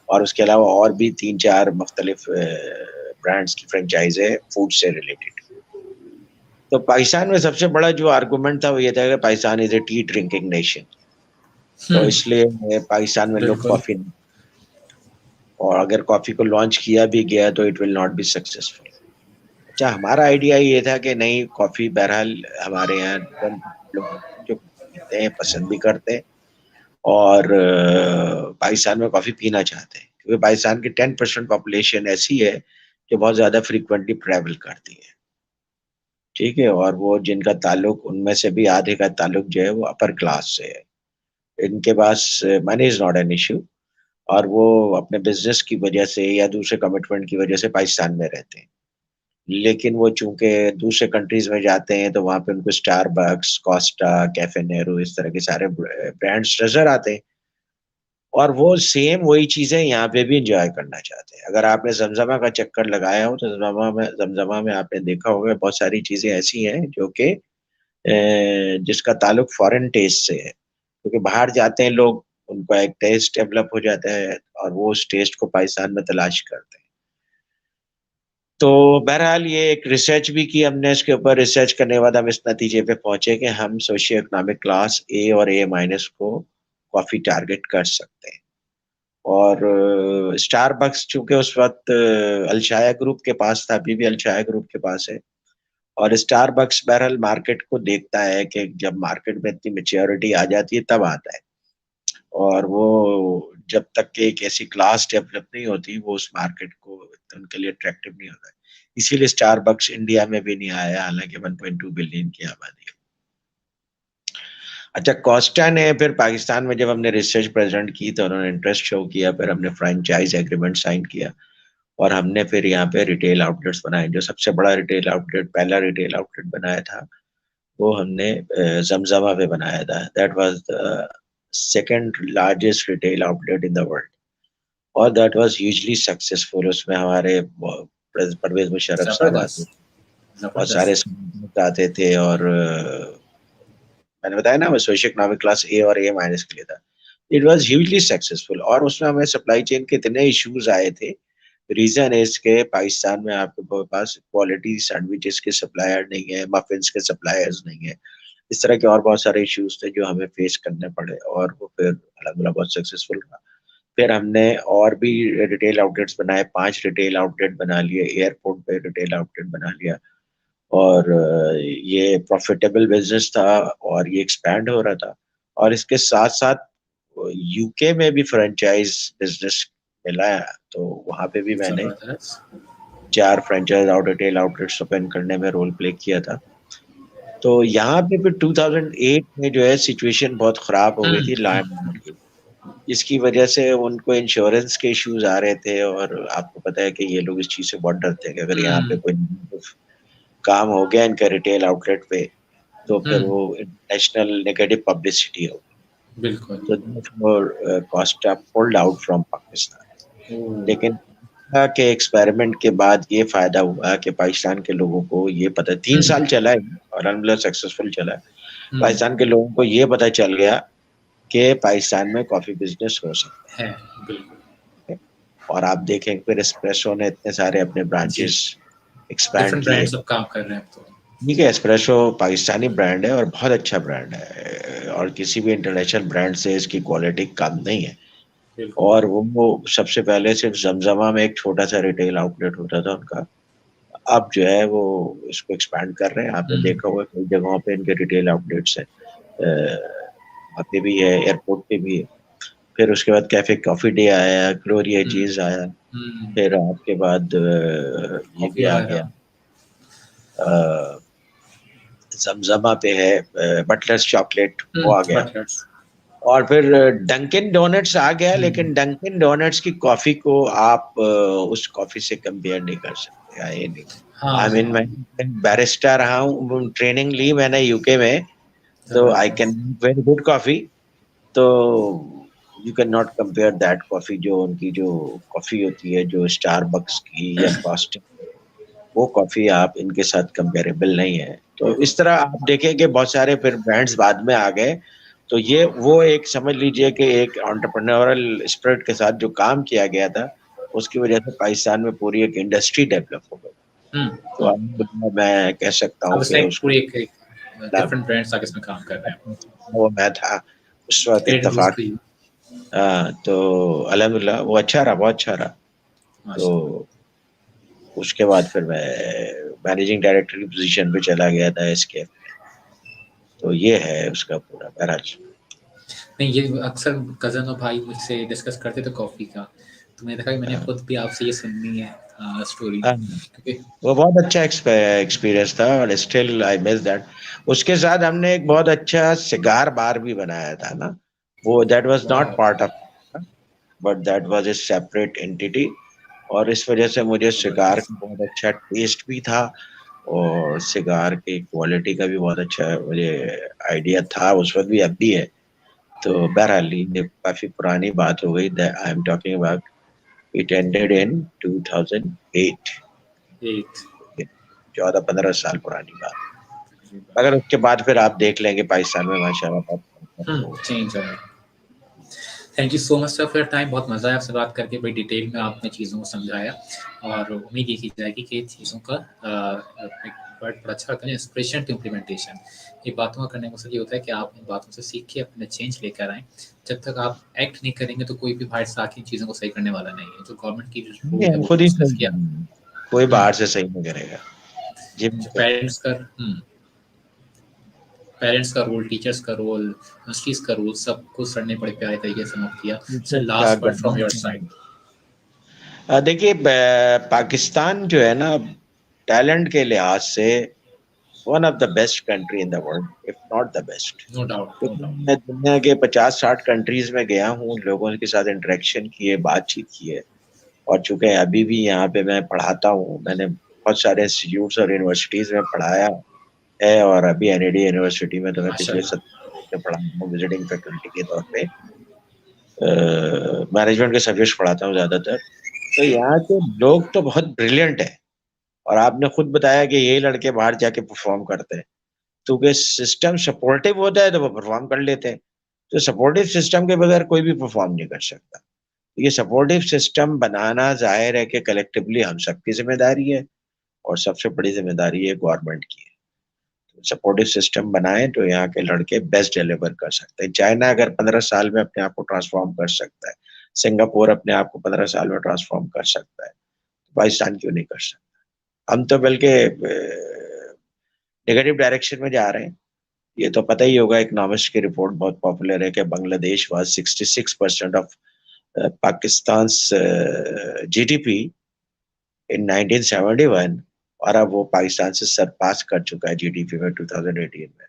और उसके अलावा और भी 3-4 मुख्तलिफ ब्रांड्स की फ्रेंचाइज है फूड से रिलेटेड। तो पाकिस्तान में सबसे बड़ा जो आर्गुमेंट था वो ये था कि Pakistan is A T drinking nation, तो हम्म। इसलिए पाकिस्तान में लोग बिल्कुल। कॉफी, और अगर कॉफी को लॉन्च किया भी गया तो it will not be successful. अच्छा, हमारा आइडिया ये था कि नहीं, कॉफी बहरहाल हमारे यहाँ लोग जो पीते हैं, पसंद भी करते हैं, और पाकिस्तान में कॉफी पीना चाहते हैं, क्योंकि पाकिस्तान की 10% पॉपुलेशन ऐसी है जो बहुत ज्यादा फ्रीक्वेंटली ट्रैवल करती है। ठीक है, और वो जिनका ताल्लुक, उनमें से भी आधे का ताल्लुक जो है वो अपर क्लास से है। इनके पास money is not an issue, और वो अपने बिजनेस की वजह से या दूसरे कमिटमेंट की वजह से पाकिस्तान में रहते हैं। लेकिन वो चूंकि दूसरे कंट्रीज में जाते हैं तो वहां पे उनको स्टारबक्स, कोस्टा, कैफे नेरो इस तरह के सारे ब्रांड्स नजर आते हैं और वो सेम वही चीजें यहाँ पे भी इंजॉय करना चाहते हैं। अगर आपने जमजमा का चक्कर लगाया हो तो जमजमा में आपने देखा होगा बहुत सारी चीजें ऐसी हैं जो कि जिसका ताल्लुक फॉरेन टेस्ट से है, क्योंकि बाहर जाते हैं लोग, उनका एक टेस्ट डेवलप हो जाता है और वो उस टेस्ट को पाकिस्तान में तलाश करते हैं। तो बहरहाल ये एक रिसर्च भी की हमने, इसके ऊपर रिसर्च करने के बाद हम इस नतीजे पे पहुंचे कि हम सोशियो इकोनॉमिक क्लास ए और ए माइनस को काफी टारगेट कर सकते हैं। और स्टारबक्स चूंकि उस वक्त अलशाया ग्रुप के पास था, अभी भी अलशाया ग्रुप के पास है, और स्टारबक्स बहरहाल मार्केट को देखता है कि जब मार्केट में इतनी मेच्योरिटी आ जाती है तब आता है, और वो जब तक कि एक ऐसी क्लास डेवलप नहीं होती वो उस मार्केट को उनके लिए अट्रैक्टिव नहीं होता है। इसीलिए स्टारबक्स इंडिया में भी नहीं आया, हालांकि 1.2 बिलियन की आबादी है। अच्छा, कोस्टा ने फिर पाकिस्तान में जब हमने रिसर्च प्रेजेंट की तो उन्होंने इंटरेस्ट शो किया, फिर हमने फ्रेंचाइज एग्रीमेंट साइन किया और हमने फिर यहाँ पे रिटेल आउटलेट्स बनाए। जो सबसे बड़ा रिटेल आउटलेट, पहला रिटेल आउटलेट बनाया था वो हमने जमजमा पे बनाया था। That was the second largest retail outlet in the world और दैट वाज ह्यूजली सक्सेसफुल। उसमें हमारे परवेज मुशर्रफ साहब आते, जबरदस्त, बहुत सारे जबरदस्त। आते थे, और मैंने बताया ना, मैं सोशियो इकोनॉमिक क्लास ए और ए माइनस के लिए था। इट वाज ह्यूजली सक्सेसफुल और उसमें हमें सप्लाई चेन के इतने इश्यूज आए थे। रीजन है इसके, पाकिस्तान में आपके पास क्वालिटी सैंडविचेस के सप्लायर नहीं है, मफिन्स के सप्लायर्स नहीं है, इस तरह के और बहुत सारे इश्यूज थे जो हमें फेस करने पड़े और वो फिर अल्हम्दुलिल्लाह बहुत सक्सेसफुल रहा। फिर हमने और भी रिटेल आउटलेट्स बनाए, 5 रिटेल आउटलेट बना लिए, एयरपोर्ट पे रिटेल आउटलेट बना लिया, और ये प्रॉफिटेबल बिजनेस था और ये एक्सपैंड हो रहा था। और इसके साथ साथ यूके में भी फ्रेंचाइज बिजनेस मिला है, तो वहां पे भी मैंने जबरदस्त। 4 फ्रेंचाइज रिटेल आउटलेट्स ओपन करने में रोल प्ले किया था। तो यहाँ पे फिर 2008 में जो है सिचुएशन बहुत खराब हो गई थी लैंड की, जिसकी वजह से उनको इंश्योरेंस के इश्यूज आ रहे थे, और आपको पता है कि ये लोग इस चीज से बहुत डरते हैं कि अगर यहाँ पे हम्म। कोई काम हो गया इनका रिटेल आउटलेट पे तो फिर हम्म। वो नेशनल नेगेटिव पब्लिसिटी होगी। बिल्कुल। तो therefore, Costa pulled out from Pakistan. ओह। लेकिन के एक्सपेरिमेंट के बाद ये फायदा हुआ कि पाकिस्तान के लोगों को ये पता, 3 साल हम्म। चला है और अल्हम्दुलिल्लाह सक्सेसफुल चला है। हम्म। पाकिस्तान के लोगों को ये पता चल गया कि पाकिस्तान में कॉफी बिजनेस हो सकता है। बिल्कुल। है। और आप देखें फिर एस्प्रेसो ने इतने सारे अपने जी। ब्रांचेस एक्सपैंड डिफरेंट किए। ब्रांड्स अब काम कर रहे हैं अब तो। ठीक है, एस्प्रेसो पाकिस्तानी ब्रांड है और बहुत अच्छा ब्रांड है, और किसी भी इंटरनेशनल ब्रांड से इसकी क्वालिटी कम नहीं है। बिल्कुल। और वो सबसे पहले सिर्फ जमजमा में एक छोटा सा रिटेल आउटलेट होता था उनका, अब जो है वो इसको एक्सपैंड कर रहे हैं। आपने हम्म। देखा होगा कई जगहों पे इनके रिटेल आउटलेट्स हैं, वहाँ पे भी है, एयरपोर्ट पे भी है। फिर उसके बाद कैफे कॉफी डे आया, ग्लोरिया हम्म। चीज आया, हम्म। फिर आपके बाद ये कॉफी भी आ गया, वगैरह। जमजमा पे है बटलर्स चॉकलेट, वो आ गया। बटलर्स। और फिर डंकिन डोनट्स आ गया, हम्म। लेकिन डंकिन डोनट्स की कॉफी को आप उस कॉफी से कंपेयर नहीं कर सकते, ये नहीं। हाँ आई मीन हाँ। मैं बैरिस्टा रहा हूँ, ट्रेनिंग ली मैंने यूके में, तो आई कैन जबरदस्त। Very good coffee. तो you can not compare that coffee, जो उनकी जो कॉफी होती है जो स्टारबक्स की या कॉस्ट, वो कॉफी आप इनके साथ कंपेरेबल नहीं है। तो बिल्कुल। इस तरह आप देखें कि बहुत सारे फिर ब्रांड्स बाद में आ गए। तो ये वो एक समझ लीजिए कि एक एंटरप्रेन्योरल स्पिरिट के साथ जो काम किया गया था, उसकी वजह से पाकिस्तान में पूरी एक इंडस्ट्री डेवलप हो गई। तो हम्म। अब मैं कह सकता अब हूँ इस कि लाइक उसको पूरी एक डिफरेंट ब्रांड्स आके इसमें काम कर रहे हैं। वो मैं था उस वक्त क्रेडिट गोज इत्तेफाक। To you. हाँ, तो अल्हम्दुलिल्लाह वो अच्छा रहा, बहुत अच्छा रहा। तो माशाल्लाह। उसके बाद फिर मैं मैनेजिंग डायरेक्टर की पोजीशन पे चला गया था इसके। तो ये है उसका पूरा बहरहाल। नहीं, ये अक्सर कज़न और भाई मुझसे डिस्कस करते थे कॉफ़ी का, तो मैंने देखा कि मैंने हाँ, खुद भी आपसे ये सुननी है स्टोरी, हाँ, क्योंकि वो बहुत अच्छा एक्सपीरियंस था और स्टिल आई मिस दैट। उसके साथ हमने एक बहुत अच्छा सिगार बार भी बनाया था ना, वो दैट वाज नॉट वाह। Part of, but that was a separate entity. और इस वजह से मुझे सिगार का बहुत अच्छा टेस्ट भी था और सिगार की क्वालिटी का भी बहुत अच्छा मुझे आइडिया था उस वक्त भी, अब भी है। तो बहरहाल ये काफी पुरानी बात हो गई। I am talking about it ended in 2008। 8। 14-15 साल पुरानी बात। मगर उसके बाद फिर आप देख लेंगे पाकिस्तान में माशाल्लाह बहुत हो गया। चेंज है। Thank you so much sir for your time. बहुत मज़ा आया आपसे बात करके, बड़ी डिटेल में आपने चीज़ों को समझाया और उम्मीद ये की जाएगी कि चीज़ों का एक वर्ड बड़ा अच्छा होता है, इंस्पिरेशन टू इम्प्लीमेंटेशन। ये बातों का करने का मकसद ये होता है कि आप इन बातों से सीख के अपने चेंज लेकर आएँ। जब तक आप एक्ट नहीं करेंगे तो कोई भी बाहर से आके इन चीज़ों को सही करने वाला नहीं है। जो गवर्नमेंट की रूल नहीं, है हम वो खुद ही बिज़नेस सही किया। करेंगे। कोई बाहर से सही नहीं करेगा। जी जो पेरेंट्स का रोल, टीचर्स का रोल, यूनिवर्सिटीज़ का रोल सब कुछ सर ने बड़े प्यारे तरीके से नोट किया। Sir last word from your side. देखिए पाकिस्तान जो है ना टैलेंट के लिहाज से one of the best country in the world, if not the best. No doubt, no क्योंकि डाउट। मैं दुनिया के 50-60 कंट्रीज में गया हूँ, लोगों के साथ इंटरेक्शन किए, बातचीत की है। और चूंकि अभी भी यहाँ पे मैं पढ़ाता हूँ, मैंने बहुत सारे इंस्टीट्यूट्स और यूनिवर्सिटीज में पढ़ाया है और अभी एनईडी यूनिवर्सिटी में तो मैं पिछले माशाल्लाह। 7 से पढ़ा हूँ विजिटिंग फैकल्टी के तौर पे। मैनेजमेंट के सब्जेक्ट्स पढ़ाता हूँ ज्यादातर। तो यहाँ के लोग तो बहुत ब्रिलियंट है और आपने खुद बताया कि ये लड़के बाहर जाके परफॉर्म करते हैं क्योंकि सिस्टम सपोर्टिव होता है तो वो परफॉर्म कर लेते हैं। तो सपोर्टिव सिस्टम के बगैर कोई भी परफॉर्म नहीं कर सकता। ये सपोर्टिव सिस्टम बनाना जाहिर है कि कलेक्टिवली हम सबकी जिम्मेदारी है और सबसे बड़ी जिम्मेदारी है गवर्नमेंट की है। तो सपोर्टिव सिस्टम बनाए तो यहाँ के लड़के बेस्ट डिलीवर कर सकते हैं। चाइना अगर 15 साल में अपने आप को ट्रांसफॉर्म कर सकता है, सिंगापुर अपने आप को 15 साल में ट्रांसफॉर्म कर सकता है, तो पाकिस्तान क्यों नहीं कर सकता? हम तो बल्कि नेगेटिव डायरेक्शन में जा रहे हैं। ये तो पता ही होगा, इकोनॉमिस्ट की रिपोर्ट बहुत पॉपुलर है कि Bangladesh was 66% of Pakistan GDP in 1971 और अब वो पाकिस्तान से सरपास कर चुका है जीडीपी में 2018 में।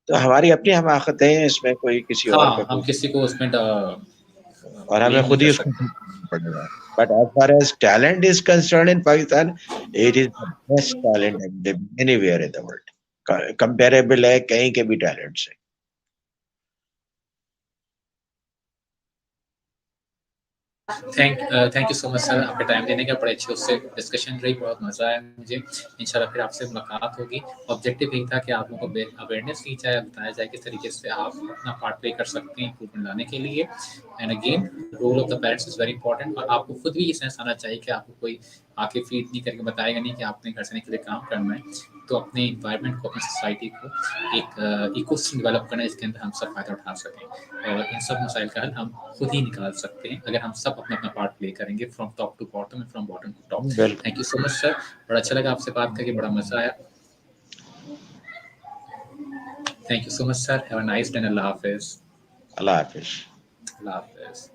तो हमारी अपनी हमाकतें हैं, इसमें कोई किसी और का हाँ, हम कोई, किसी को उसमें और हमें ब्लेम नहीं खुद कर ही उसको सकते। ठीक करना पड़ेगा। But as far as talent is concern in Pakistan, it is the best talent anywhere in the world, comparable है कहीं के भी टैलेंट से। Thank you so much sir, आपके टाइम देने का। बड़े अच्छे उससे डिस्कशन रही, बहुत मज़ा आया मुझे। इंशाल्लाह फिर आपसे मुलाकात होगी। ऑब्जेक्टिव यही था कि आप लोगों को अवेयरनेस दी जाए, बताया जाए किस तरीके से आप अपना पार्ट प्ले कर सकते हैं इम्प्रूवमेंट लाने के लिए। And again role of the parents is very important. और आपको खुद भी ये सेंस आना चाहिए कि आपको कोई आके फीड नहीं करके बताएगा नहीं कि आपने घर से निकले काम करना है। तो अपने इन्वायरमेंट को, अपनी सोसाइटी को एक इकोसिस्टम डेवलप करना है जिसके अंदर हम सब फ़ायदा उठा सकें। और इन सब मसाइल का हल हम खुद ही निकाल सकते हैं अगर हम सब अपना अपना पार्ट प्ले करेंगे, from top to bottom and from bottom to top. बिल्कुल। Thank you so much sir, बड़ा अच्छा लगा आपसे बात करके, बड़ा मजा आया। Thank you so much sir, have a nice day. अल्लाह हाफिज। अल्लाह हाफिज। अल्लाह हाफिज।